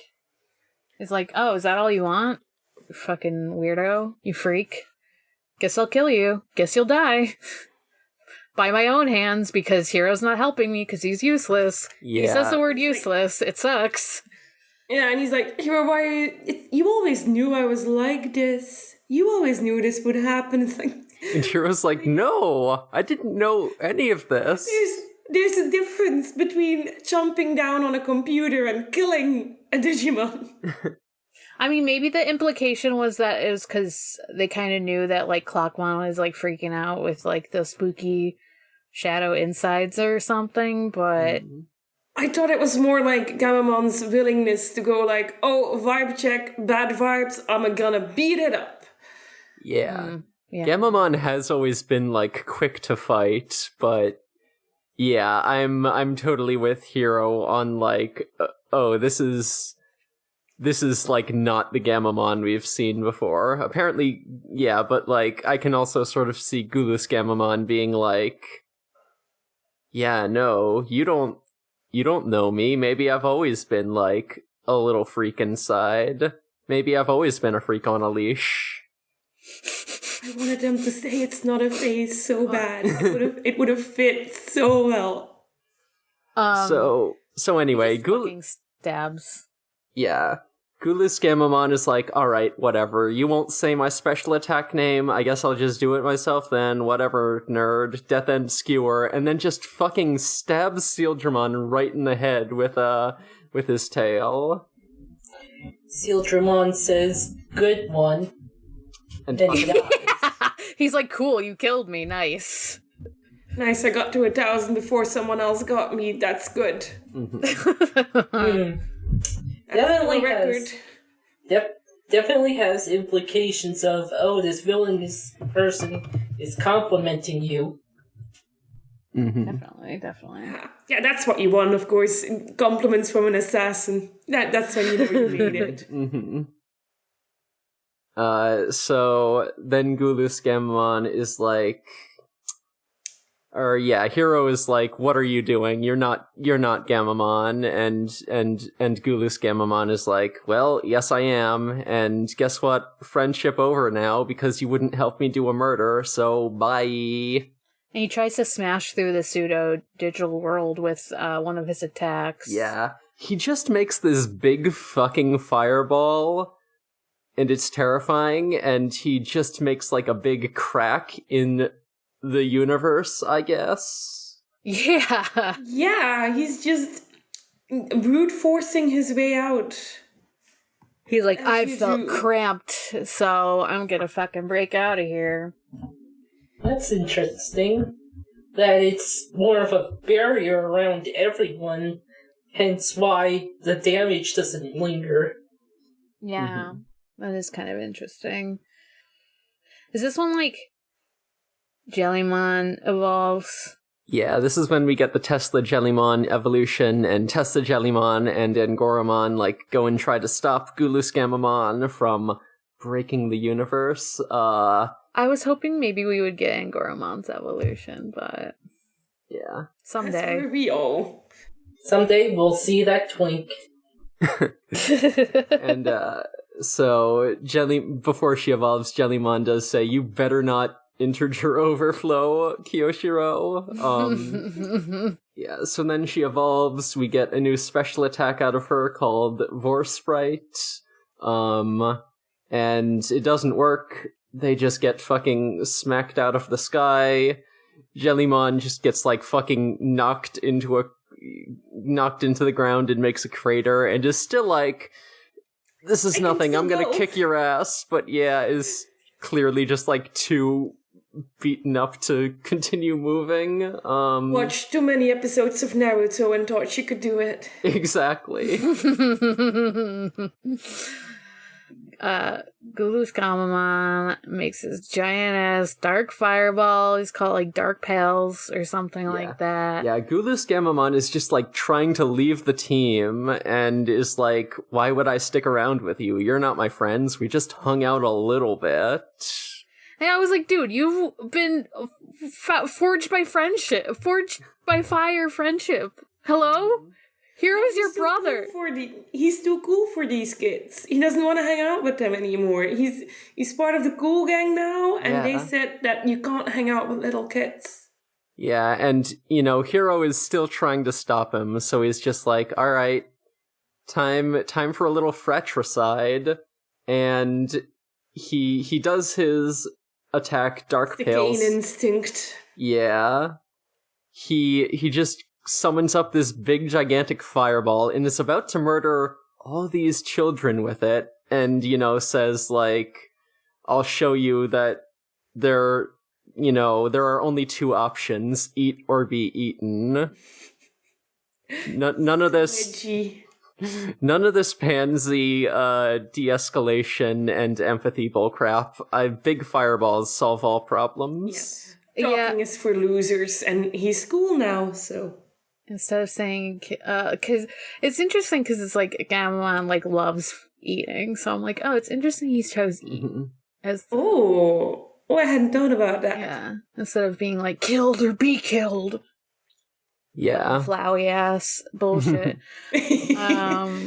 is like, oh, is that all you want? You fucking weirdo. You freak. Guess I'll kill you. Guess you'll die. By my own hands, because Hiro's not helping me because he's useless. Yeah. He says the word useless. It sucks. Yeah, and he's like, Hiro, you always knew I was like this. You always knew this would happen. It's like, And Hiro's like, no, I didn't know any of this. there's a difference between chomping down on a computer and killing a Digimon. I mean, maybe the implication was that it was because they kind of knew that, like, Clockmon was, like, freaking out with, like, the spooky shadow insides or something, but... I thought it was more like Gamamon's willingness to go like, oh, vibe check, bad vibes, I'm gonna beat it up. Yeah. Yeah. Gamamon has always been like quick to fight, but yeah, I'm totally with Hiro on like, oh, this is like not the Gamamon we've seen before. Apparently, yeah, but like I can also sort of see Gamamon being like, yeah, no, you don't know me. Maybe I've always been like a little freak inside. Maybe I've always been a freak on a leash. I wanted them to say it's not a phase so bad. It would have fit so well. So anyway, fucking stabs. Yeah. Gamamon is like, alright, whatever. You won't say my special attack name. I guess I'll just do it myself then. Whatever, nerd. Death End Skewer. And then just fucking stabs Sealsdramon right in the head with his tail. Sealsdramon says, good one. And Then he dies. He's like, cool, you killed me, nice. Nice, I got to 1,000 before someone else got me. That's good. Definitely record. Definitely has implications of, oh, this villainous person is complimenting you. Definitely. Yeah, that's what you want, of course. Compliments from an assassin. That's when you know you made it. So then Gamamon is like, Hiro is like, what are you doing? You're not Gamamon, and Gamamon is like, well, yes I am, and guess what? Friendship over now, because you wouldn't help me do a murder, so bye. And he tries to smash through the pseudo-digital world with one of his attacks. Yeah. He just makes this big fucking fireball, and it's terrifying, and he just makes like a big crack in the universe, I guess. Yeah. Yeah, he's just brute forcing his way out. He's like, As I you felt do. cramped, so I'm gonna fucking break out of here. That's interesting. That it's more of a barrier around everyone, hence why the damage doesn't linger. Yeah, that is kind of interesting. Is this one like Jellymon evolves? Yeah, this is when we get the Tesla Jellymon evolution, and Tesla Jellymon and Angoramon go and try to stop Guluskammamon from breaking the universe. I was hoping maybe we would get Angoramon's evolution, but Yeah. That's someday. where we all. Someday we'll see that twink. And so before she evolves, Jellymon does say, "You better not integer overflow, Kyoshiro." Yeah, so then she evolves, we get a new special attack out of her called Vorsprite. And it doesn't work. They just get fucking smacked out of the sky. Jellymon just gets fucking knocked into the ground and makes a crater, and is still this is I can nothing, I'm still gonna go. kick your ass, but yeah, is clearly just too beaten up to continue moving. Watched too many episodes of Naruto and thought she could do it. Exactly. Guluskammamon makes his giant ass dark fireball. He's called Dark Pals or something like that. Yeah, Guluskammamon is just trying to leave the team and is why would I stick around with you? You're not my friends. We just hung out a little bit. And I was like, dude, you've been forged by fire friendship. Hello? Hero's your brother. He's too cool for these kids. He doesn't want to hang out with them anymore. He's part of the cool gang now, and they said that you can't hang out with little kids. Yeah, and, Hero is still trying to stop him, so he's just alright, time for a little fratricide, and he does his attack, Dark The Pales. Cain instinct. Yeah. He just summons up this big gigantic fireball and is about to murder all these children with it, and, says, I'll show you that there are only two options, eat or be eaten. None of this Edgy. None of this pansy de-escalation and empathy bullcrap. Big fireballs solve all problems. Talking is for losers, and he's cool now, so... Instead of saying, because it's interesting because it's Gammamon loves eating, so I'm oh, it's interesting he chose eat as Oh, I hadn't thought about that. yeah, instead of being killed or be killed. Yeah. Flowy ass bullshit.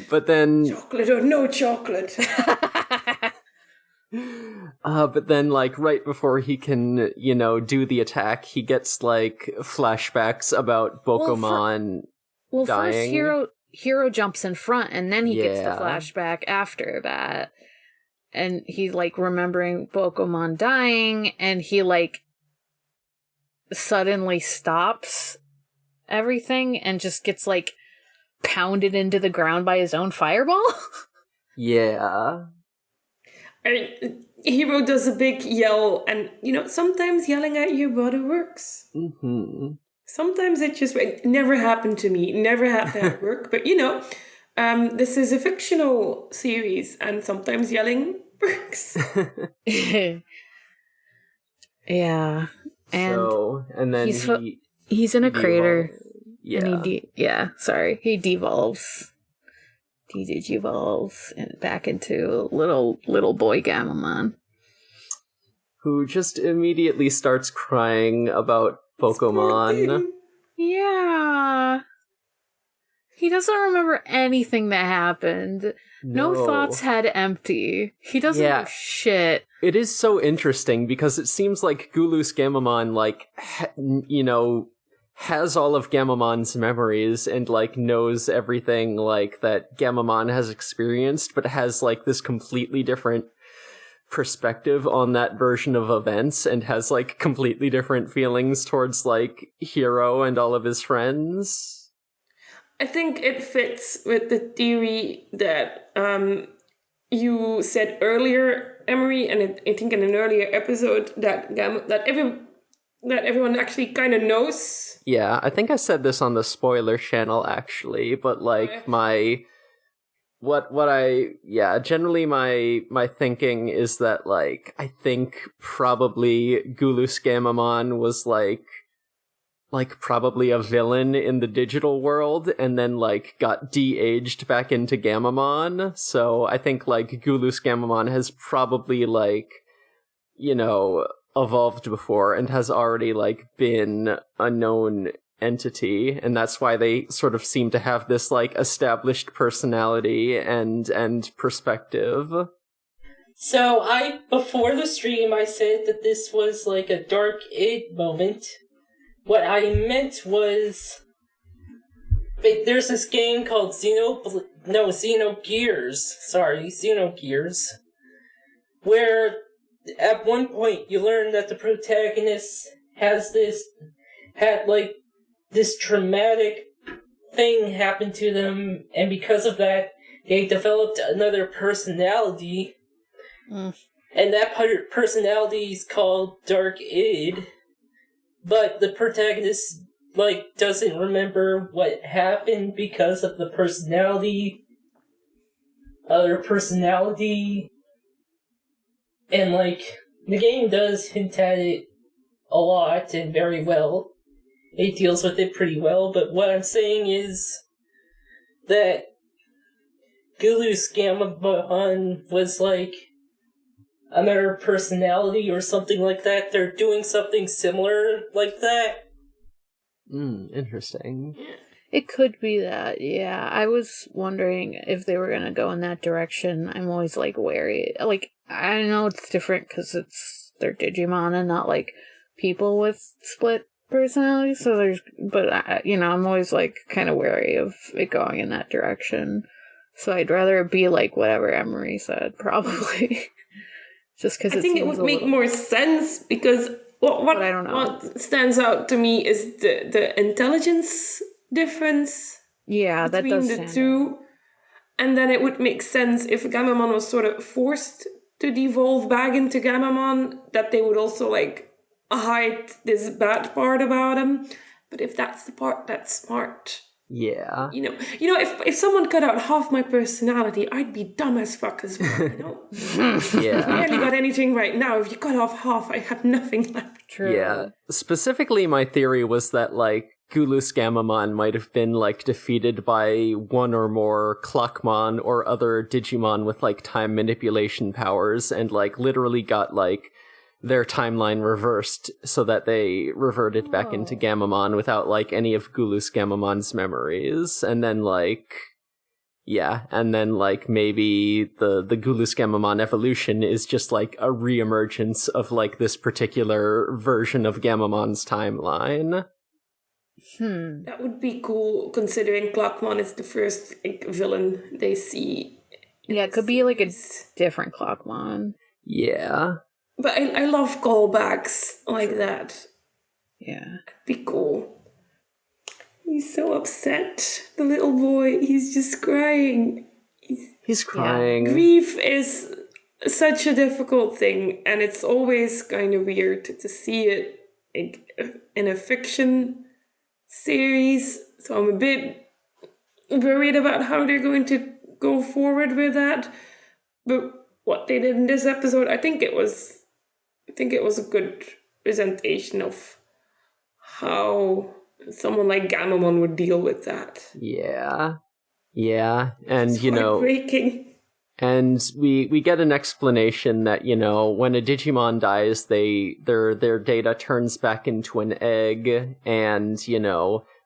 But then Chocolate or no chocolate. but then right before he can, do the attack, he gets flashbacks about Bokomon dying. First Hero jumps in front and then he gets the flashback after that. And he's remembering Bokomon dying, and he suddenly stops everything and just gets pounded into the ground by his own fireball. Yeah. Hero does a big yell, and sometimes yelling at your brother works. Mm-hmm. Sometimes it never happened to me, never had that work. But this is a fictional series, and sometimes yelling works. Yeah, and then he's in a crater. Yeah. And he devolves. He digivolves and back into little boy Gammamon. Who just immediately starts crying about Pokemon. Yeah. He doesn't remember anything that happened. No thoughts had empty. He doesn't know shit. It is so interesting because it seems like Guluskammamon, has all of Gammamon's memories and knows everything that Gammamon has experienced, but has this completely different perspective on that version of events and has like completely different feelings towards like Hiro and all of his friends. I think it fits with the theory that you said earlier, Emery, and I think in an earlier episode that everyone actually kind of knows. Yeah, I think I said this on the spoiler channel actually, but like generally my thinking is that like I think probably GouluScammamon was like probably a villain in the digital world and then like got de-aged back into Gammamon. So I think like GouluScammamon has probably like, you know, evolved before and has already like been a known entity, and that's why they sort of seem to have this like established personality and perspective. So before the stream, I said that this was like a dark id moment. What I meant was, there's this game called Xenogears, where at one point you learn that the protagonist had this traumatic thing happen to them, and because of that, they developed another personality, and that personality is called Dark Id. But the protagonist, like, doesn't remember what happened because of the other personality. And, like, the game does hint at it a lot and very well. It deals with it pretty well, but what I'm saying is that GouluScammamon was, like, another personality or something like that. They're doing something similar like that. Interesting. It could be that, yeah. I was wondering if they were going to go in that direction. I'm always, like, wary. Like, I know it's different because they're Digimon and not, like, people with split personalities. So I'm always, like, kind of wary of it going in that direction. So I'd rather it be, like, whatever Emery said, probably. Just because I think it would make more sense because what stands out to me is the intelligence difference. Yeah, that does between the two. And then it would make sense if Gammamon was sort of forced to devolve back into Gammamon, that they would also like hide this bad part about him. But if that's the part that's smart. Yeah. You know, if someone cut out half my personality, I'd be dumb as fuck as well, you know? Yeah. I barely got anything right now. If you cut off half, I have nothing left. True. Yeah. Specifically, my theory was that, like, GouluScammamon might have been, like, defeated by one or more Clockmon or other Digimon with, like, time manipulation powers and, like, literally got, like, their timeline reversed so that they reverted back into Gammamon without, like, any of GouluScammamon's memories. And then, like, maybe the GouluScammamon evolution is just, like, a reemergence of, like, this particular version of Gammamon's timeline. That would be cool, considering Clockmon is the first villain they see. Yeah, it could be, like, a different Clockmon. Yeah. But I love callbacks like that. Yeah. Could be cool. He's so upset. The little boy, he's just crying. He's crying. Yeah. Grief is such a difficult thing, and it's always kind of weird to see it in a fiction series. So I'm a bit worried about how they're going to go forward with that. But what they did in this episode, I think it was a good presentation of how someone like Gammamon would deal with that. Yeah. Yeah. And, it's heartbreaking. And we get an explanation that, when a Digimon dies, their data turns back into an egg, and,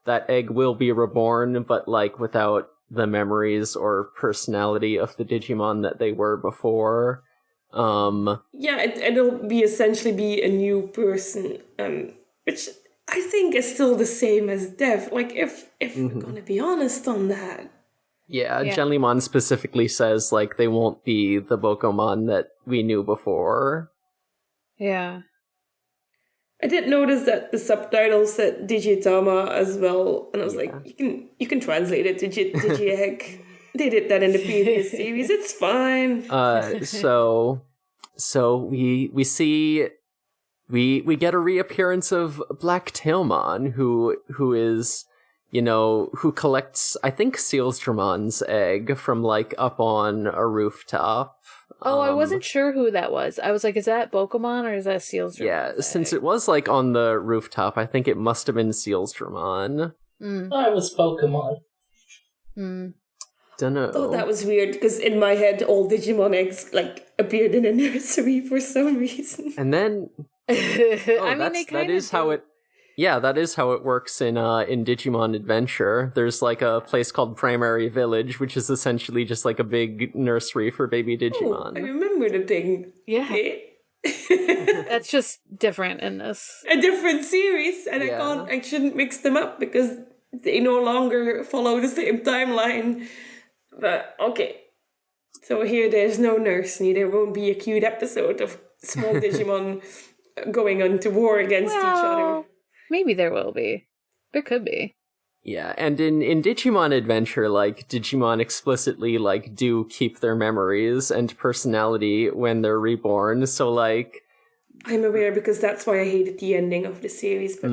that egg will be reborn, but, like, without the memories or personality of the Digimon that they were before. It'll essentially be a new person, which I think is still the same as death. Like, if we're gonna be honest on that, Yeah, Yeah. Genlymon specifically says, like, they won't be the Bokomon that we knew before. Yeah. I did notice that the subtitles said Digitama as well, and I was like, you can translate it to Digiegg. They did that in the previous series. It's fine. So we see we get a reappearance of Black Tailmon, who is, you know, who collects, I think, Sealsdramon's egg from, like, up on a rooftop. Oh, I wasn't sure who that was. I was like, is that Pokemon or is that Sealsdramon? Yeah, since it was, like, on the rooftop, I think it must have been Sealsdramon. I was Pokemon. Dunno. I thought that was weird because in my head, all Digimon eggs like appeared in a nursery for some reason. And then I mean, they kind that is how it. Yeah, that is how it works in Digimon Adventure. There's like a place called Primary Village, which is essentially just like a big nursery for baby Digimon. I remember the thing. Yeah. Okay. That's just different in this. A different series, and I shouldn't mix them up because they no longer follow the same timeline. But okay. So here there's no nursery. There won't be a cute episode of small Digimon going on to war against each other. Maybe there will be. There could be. Yeah, and in Digimon Adventure, like, Digimon explicitly, like, do keep their memories and personality when they're reborn, so, like... I'm aware because that's why I hated the ending of the series, but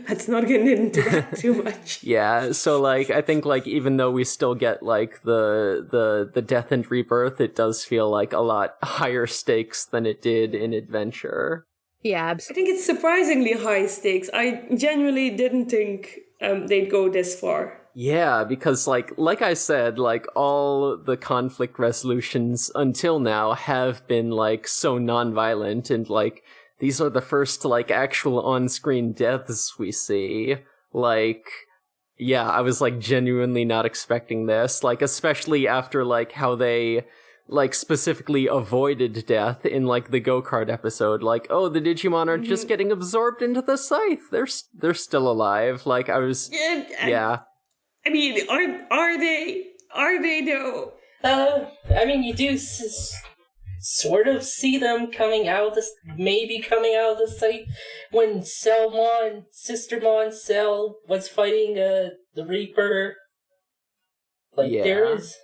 let's not get into that too much. Yeah, so, like, I think, like, even though we still get, like, the death and rebirth, it does feel like a lot higher stakes than it did in Adventure. Yeah, I absolutely. think it's surprisingly high stakes. I genuinely didn't think they'd go this far. Yeah, because, like I said, like, all the conflict resolutions until now have been, like, so non-violent, and, like, these are the first, like, actual on-screen deaths we see. Like, yeah, I was, like, genuinely not expecting this, like, especially after, like, how they... like, specifically avoided death in, like, the go-kart episode. Like, oh, the Digimon are just getting absorbed into the scythe. They're still alive. Like, I was... Yeah. I mean, are they? Are they, though? I mean, you do sort of see them coming out of the... maybe coming out of the site when Sistermon Cell was fighting the Reaper. Like, there is...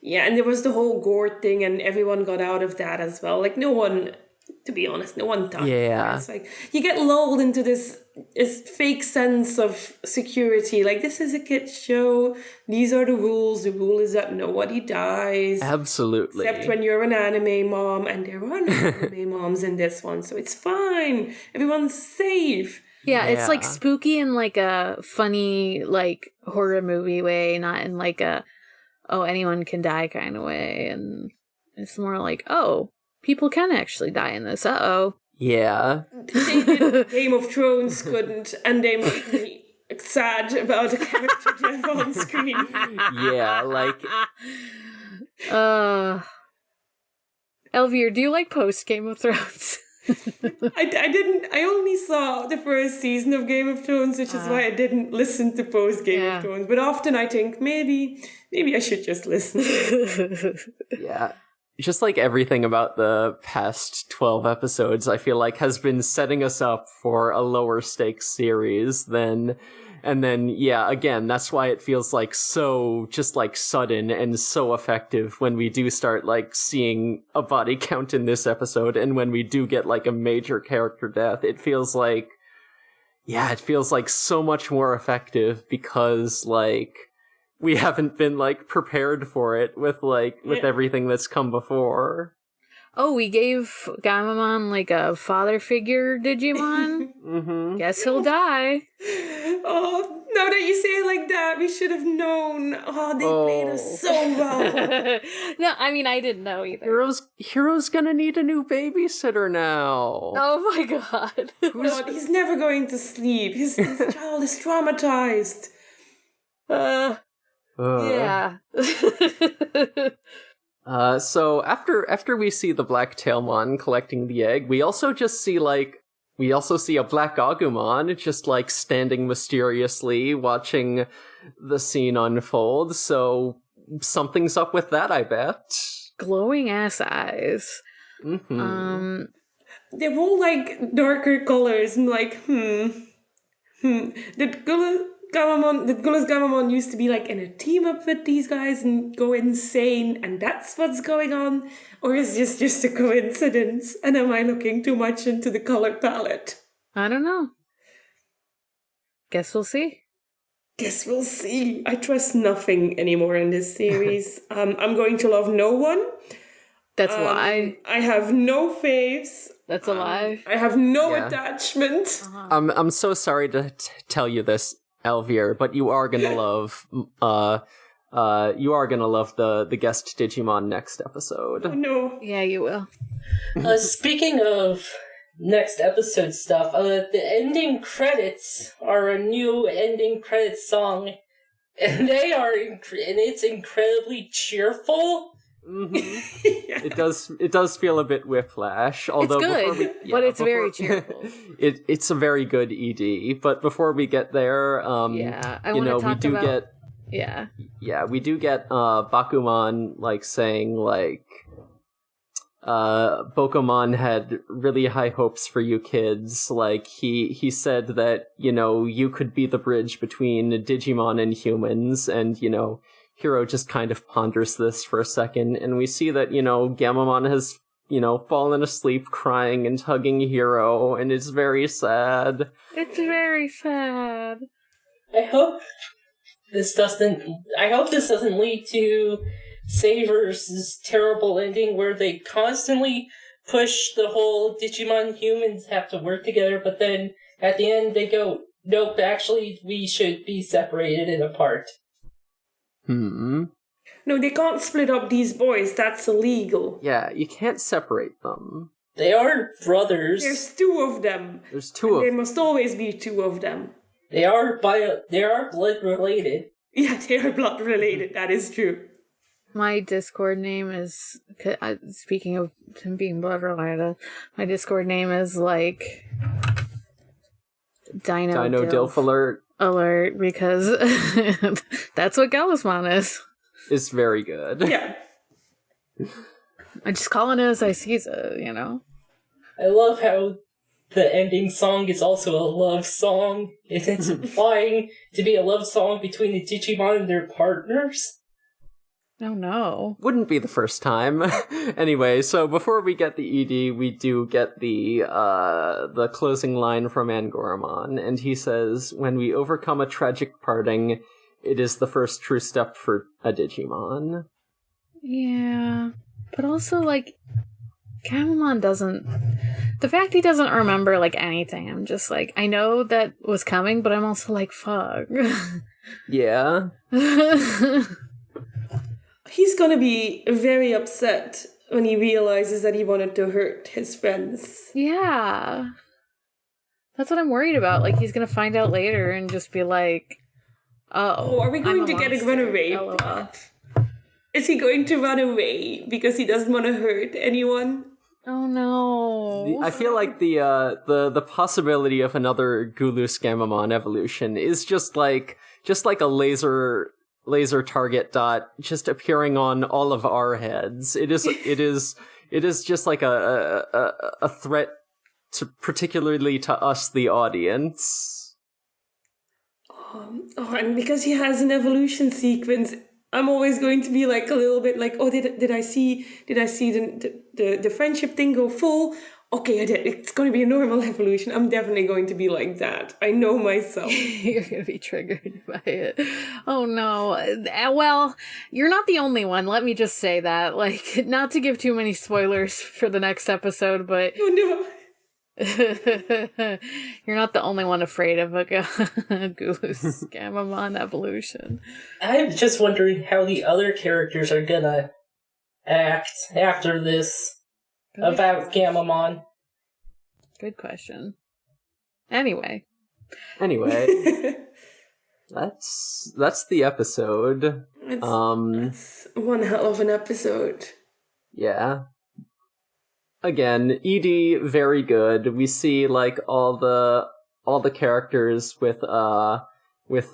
Yeah, and there was the whole gore thing, and everyone got out of that as well. Like, no one, to be honest, no one died. Yeah. It's like, you get lulled into this fake sense of security. Like, this is a kid's show. These are the rules. The rule is that nobody dies. Absolutely. Except when you're an anime mom, and there are no anime moms in this one, so it's fine. Everyone's safe. Yeah, it's like spooky in like a funny, like, horror movie way, not in like a... oh, anyone can die kind of way, and it's more like, oh, people can actually die in this, uh-oh. Yeah. Game of Thrones couldn't, and they made me sad about a character death on screen. Yeah, like... Elvir, do you like post Game of Thrones? I only saw the first season of Game of Thrones, which is why I didn't listen to post Game of Thrones. But often I think, maybe I should just listen. Yeah. Just like everything about the past 12 episodes, I feel like has been setting us up for a lower stakes series than... And then, yeah, again, that's why it feels like so just like sudden and so effective when we do start like seeing a body count in this episode, and when we do get like a major character death, it feels like, yeah, it feels like so much more effective because like we haven't been like prepared for it with everything that's come before. Oh, we gave Gamamon like a father figure Digimon? Mm-hmm. Guess he'll die. Oh, now that you say it like that, we should have known. Oh, they played us so well. No, I mean, I didn't know either. Hero's gonna need a new babysitter now. Oh my god. God, he's never going to sleep. His child is traumatized. Yeah. So after we see the Black Tailmon collecting the egg, we also just see like We also see a black Agumon just like standing mysteriously watching the scene unfold, so something's up with that, I bet. Glowing ass eyes. Mm-hmm. They're all like darker colors and like, Did Gullus Gamamon used to be like in a team up with these guys and go insane and that's what's going on? Or is this just a coincidence? And am I looking too much into the color palette? I don't know. Guess we'll see. Guess we'll see. I trust nothing anymore in this series. I'm going to love no one. That's a lie. I have no faves. That's a lie. I have no attachment. I'm so sorry to tell you this, Elvier, but you are gonna love the guest Digimon next episode. Oh, no. Yeah, you will. Speaking of next episode stuff, the ending credits are a new ending credits song, and it's incredibly cheerful. Mm-hmm. It does feel a bit whiplash, although it's good, but it's very cheerful. It's a very good ED. But before we get there, we do get Bakuman like saying like Bokomon had really high hopes for you kids. Like he said that you could be the bridge between Digimon and humans, and Hiro just kind of ponders this for a second, and we see that, Gamamon has, fallen asleep crying and hugging Hiro, and it's very sad. It's very sad. I hope this doesn't lead to Saber's terrible ending where they constantly push the whole Digimon humans have to work together, but then at the end they go, nope, actually we should be separated and apart. No, they can't split up these boys. That's illegal. Yeah, you can't separate them. They are brothers. There's two of them. There's two of them. There must always be two of them. They are blood related. Yeah, they are blood related. That is true. My Discord name is, speaking of him being blood related, my Discord name is like Dino Dilf Alert, because that's what Galismon is. It's very good. Yeah. I just call it as I sees it, I love how the ending song is also a love song. It's implying to be a love song between the Digimon and their partners. Oh no. Wouldn't be the first time. Anyway, so before we get the ED, we do get the closing line from Angoramon, and he says, "When we overcome a tragic parting, it is the first true step for a Digimon." Yeah. But also, Gamamon doesn't... The fact he doesn't remember, anything, I'm just I know that was coming, but I'm also fuck. Yeah. He's gonna be very upset when he realizes that he wanted to hurt his friends. Yeah. That's what I'm worried about. He's gonna find out later and just be oh, are we going to get a runaway? LOL. Is he going to run away because he doesn't want to hurt anyone? Oh no. I feel like the possibility of another Gulus Gamamon evolution is just like a laser target dot just appearing on all of our heads. It is just like a threat particularly to us, the audience. And because he has an evolution sequence, I'm always going to be a little bit oh, did I see the friendship thing go full? Okay, I did. It's going to be a normal evolution. I'm definitely going to be like that. I know myself. You're going to be triggered by it. Oh no. Well, you're not the only one. Let me just say that. Not to give too many spoilers for the next episode, but... Oh no. You're not the only one afraid of a Gulus Gamamon evolution. I'm just wondering how the other characters are gonna act after this about Gamamon. Good question. Anyway, that's the episode. It's one hell of an episode. Yeah. again, Edie, very good. We see like all the characters with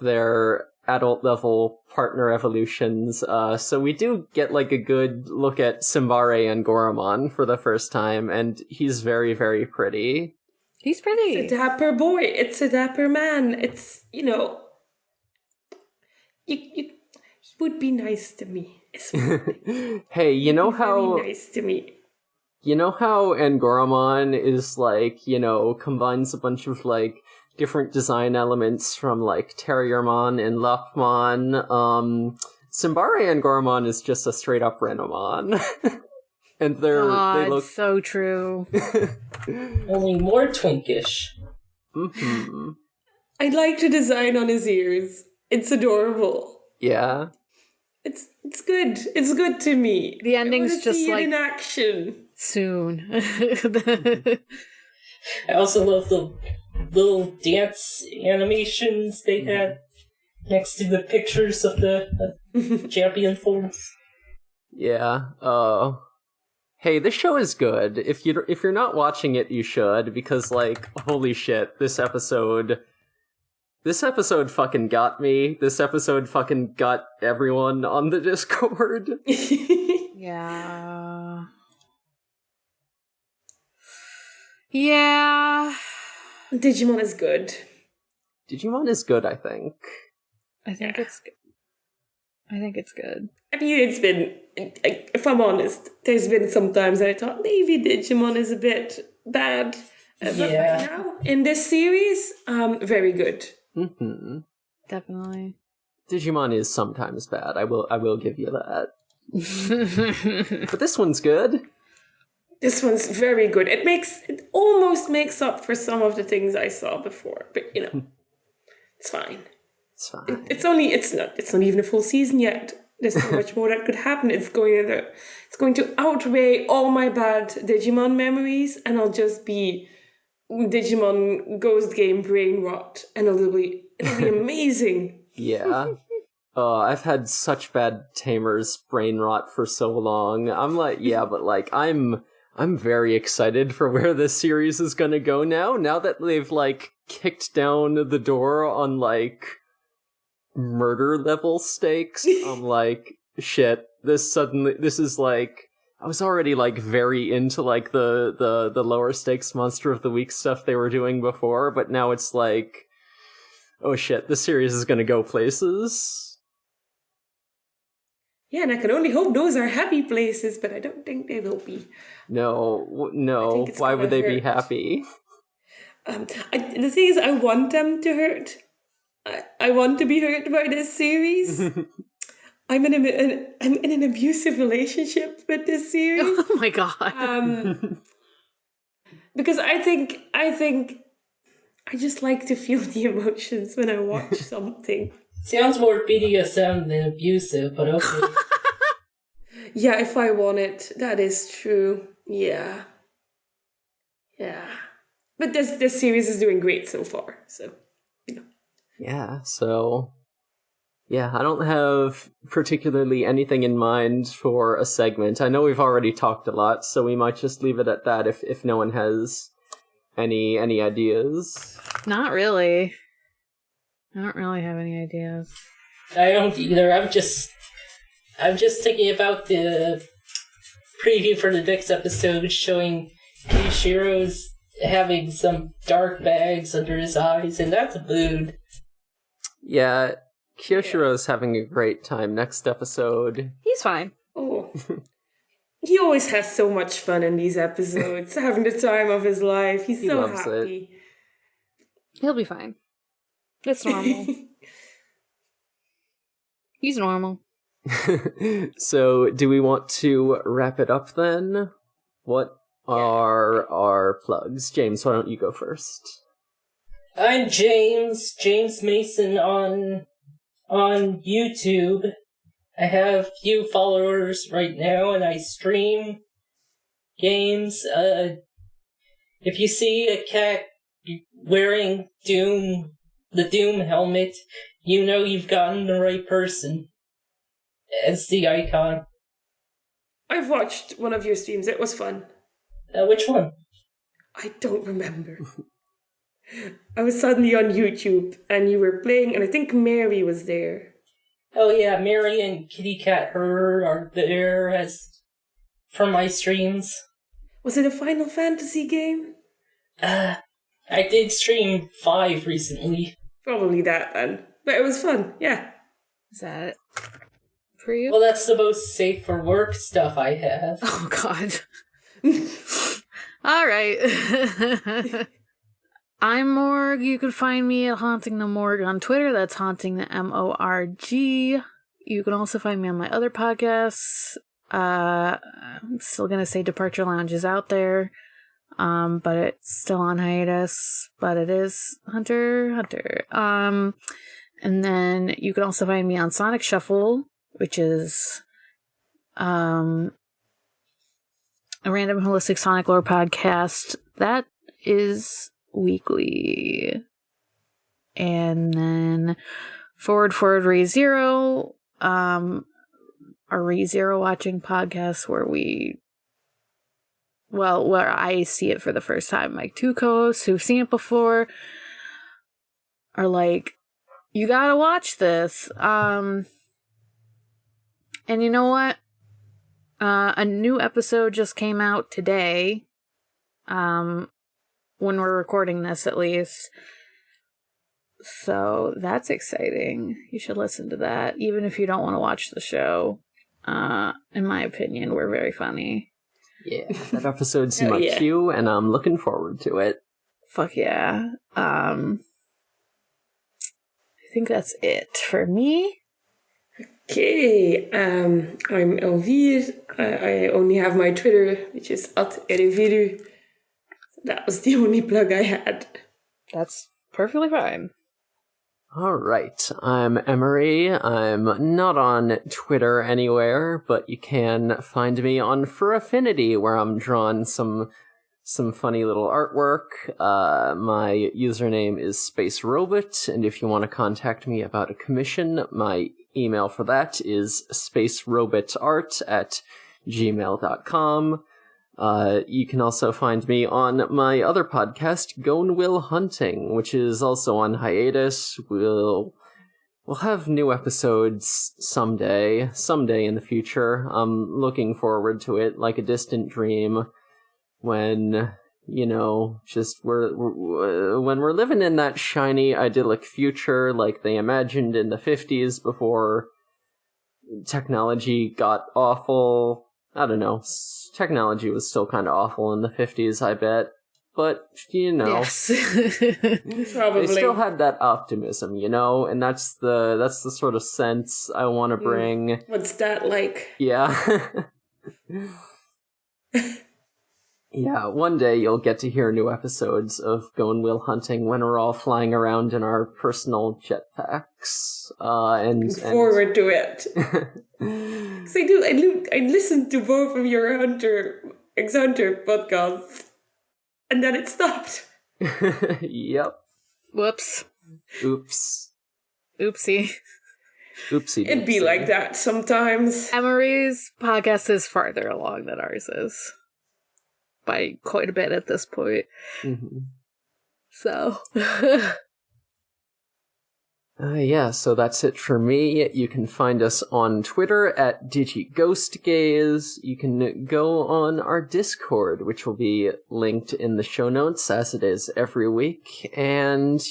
their adult level partner evolutions. So we do get like a good look at Simbare and Goramon for the first time, and he's very, very pretty. He's pretty. It's a dapper boy. It's a dapper man. It's, you he would be nice to me. Hey, you know how very nice to me. You know how Angoramon is like, combines a bunch of like different design elements from like Terriermon and Lapmon. Simbare Angoramon is just a straight up Renomon. And they look so true. Only more twinkish. Mm-hmm. I like the design on his ears. It's adorable. Yeah. It's good. It's good to me. The ending's just see like it in action. Soon. I also love the little dance animations they had next to the pictures of the champion forms. Yeah. Hey, this show is good. If you're not watching it, you should, because like, holy shit, this episode fucking got me. This episode fucking got everyone on the Discord. Yeah. Yeah. Digimon is good. Digimon is good, I think. I think it's good. I mean, it's been, if I'm honest, there's been some times I thought maybe Digimon is a bit bad. But right now, in this series, very good. Mm-hmm. Definitely. Digimon is sometimes bad. I will give you that. But this one's good. This one's very good. It almost makes up for some of the things I saw before, but it's fine. It's fine. It's not even a full season yet. There's so much more that could happen. It's going to outweigh all my bad Digimon memories, and I'll just be Digimon Ghost Game brain rot, and it'll be amazing. Yeah. I've had such bad Tamers brain rot for so long. I'm like, yeah, but like, I'm very excited for where this series is gonna go now that they've like kicked down the door on like murder level stakes. I'm like, shit, this is like, I was already like very into like the lower stakes Monster of the Week stuff they were doing before, but now it's like, oh shit, this series is gonna go places. Yeah, and I can only hope those are happy places, but I don't think they will be. No. Why would they be happy? The thing is, I want them to hurt. I want to be hurt by this series. I'm in an abusive relationship with this series. Oh my god. Because I think I just like to feel the emotions when I watch something. Sounds more BDSM than abusive, but okay. Yeah, if I want it, that is true. Yeah. But this series is doing great so far, so, Yeah, so... Yeah, I don't have particularly anything in mind for a segment. I know we've already talked a lot, so we might just leave it at that if no one has any ideas. Not really. I don't really have any ideas. I don't either. I'm just thinking about the preview for the next episode showing Keishiro's having some dark bags under his eyes, and that's a mood. Yeah, Kyoshiro's having a great time next episode. He's fine. Oh. He always has so much fun in these episodes, having the time of his life. He so loves happy. He'll be fine. It's normal. He's normal. So, do we want to wrap it up then? What are our plugs? James, why don't you go first? I'm James Mason on YouTube. I have few followers right now, and I stream games. If you see a cat wearing the Doom helmet, you know you've gotten the right person as the icon. I've watched one of your streams. It was fun. Which one? I don't remember. I was suddenly on YouTube and you were playing, and I think Mary was there. Oh yeah, Mary and Kitty Cat Her are there as for my streams. Was it a Final Fantasy game? I did stream 5 recently. Probably that then. But it was fun, yeah. Is that it for you? Well, that's the most safe for work stuff I have. Oh, God. All right. I'm Morg. You can find me at Haunting the Morg on Twitter. That's Haunting the MORG. You can also find me on my other podcasts. I'm still gonna say Departure Lounge is out there, but it's still on hiatus. But it is Hunter. And then you can also find me on Sonic Shuffle, which is a random holistic Sonic lore podcast that is weekly. And then Forward ReZero, our ReZero watching podcast where I see it for the first time. Like, 2 co-hosts who've seen it before are like, you gotta watch this. And you know what? A new episode just came out today. When we're recording this, at least. So that's exciting. You should listen to that, even if you don't want to watch the show. In my opinion, we're very funny. Yeah, that episode's in my queue, and I'm looking forward to it. Fuck yeah. I think that's it for me. Okay, I'm Elvire. I only have my Twitter, which is @Elvire. That was the only plug I had. That's perfectly fine. Alright, I'm Emery. I'm not on Twitter anywhere, but you can find me on For Affinity, where I'm drawing some funny little artwork. My username is Space Robot, and if you want to contact me about a commission, my email for that is spacerobotart@gmail.com. You can also find me on my other podcast, Gone Will Hunting, which is also on hiatus. We'll have new episodes someday in the future. I'm looking forward to it, like a distant dream, when, just when we're living in that shiny, idyllic future like they imagined in the 50s before technology got awful. I don't know. Technology was still kind of awful in the 50s, I bet. But, Yes. Probably. They still had that optimism, and that's the sort of sense I want to bring. What's that like? Yeah. Yeah, one day you'll get to hear new episodes of Gone Will Hunting when we're all flying around in our personal jetpacks. And forward to it. Because I listened to both of your X Hunter podcasts, and then it stopped. Yep. Whoops. Oops. Oopsie. Oopsie. It'd be like that sometimes. Emery's podcast is farther along than ours is. By quite a bit at this point. Mm-hmm. So. Yeah, so that's it for me. You can find us on Twitter at DigiGhostGaze. You can go on our Discord, which will be linked in the show notes, as it is every week. And,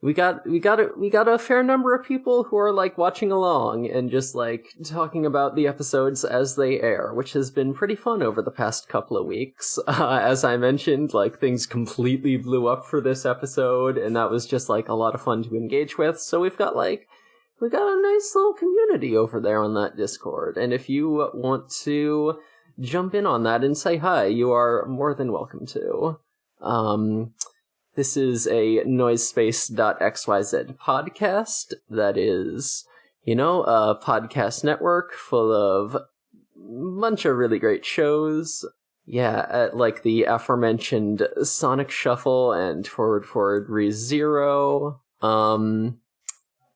we got a fair number of people who are watching along and just talking about the episodes as they air, which has been pretty fun over the past couple of weeks. As I mentioned, things completely blew up for this episode, and that was just a lot of fun to engage with. So we've got a nice little community over there on that Discord, and if you want to jump in on that and say hi, you are more than welcome to. This is a Noisespace.xyz podcast that is, a podcast network full of a bunch of really great shows. Yeah, like the aforementioned Sonic Shuffle and Forward ReZero.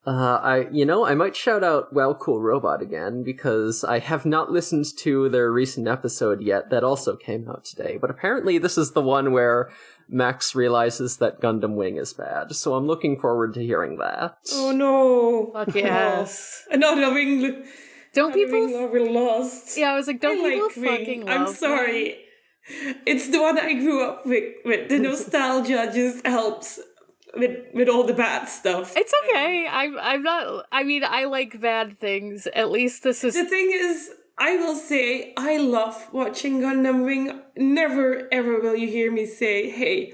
I might shout out Wow Cool Robot again, because I have not listened to their recent episode yet that also came out today, but apparently this is the one where Max realizes that Gundam Wing is bad, so I'm looking forward to hearing that. Oh no. Fuck yes. Another Wing. Don't people... Lover lost. Yeah, I was like, don't I people like Wing. fucking love I'm sorry. It's the one I grew up with. The nostalgia just helps with all the bad stuff. It's okay. I'm not... I mean, I like bad things. At least this is... The thing is, I will say, I love watching Gundam Wing. Never, ever will you hear me say, hey,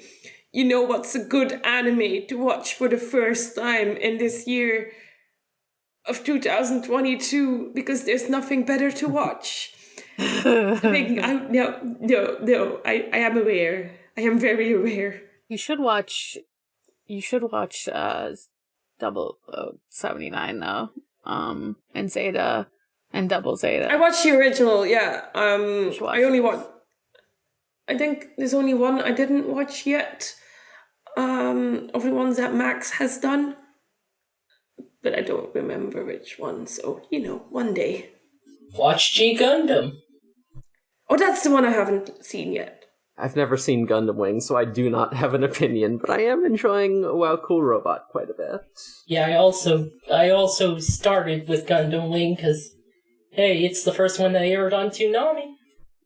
you know what's a good anime to watch for the first time in this year of 2022, because there's nothing better to watch. No, I am aware. I am very aware. You should watch Double 79 though. And Zeta and Double Zeta. I watched the original, yeah. I only watched. I think there's only one I didn't watch yet. Of the ones that Max has done. But I don't remember which one, so, one day. Watch G Gundam. Oh, that's the one I haven't seen yet. I've never seen Gundam Wing, so I do not have an opinion, but I am enjoying Wow Cool Robot quite a bit. Yeah, I also started with Gundam Wing, because, hey, it's the first one that aired on Toonami.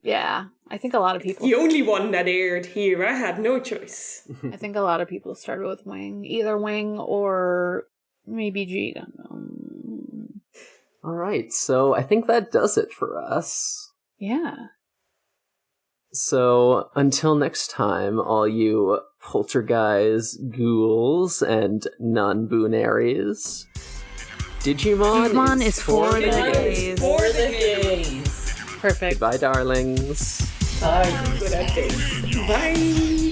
Yeah, I think a lot of people... The only one that aired here, I had no choice. I think a lot of people started with Wing. Either Wing or maybe G Gundam. Alright, so I think that does it for us. Yeah. So, until next time, all you poltergeist, ghouls, and non-boonaries, Digimon is for the gays. For the gays. Perfect. Goodbye, darlings. Bye. Bye.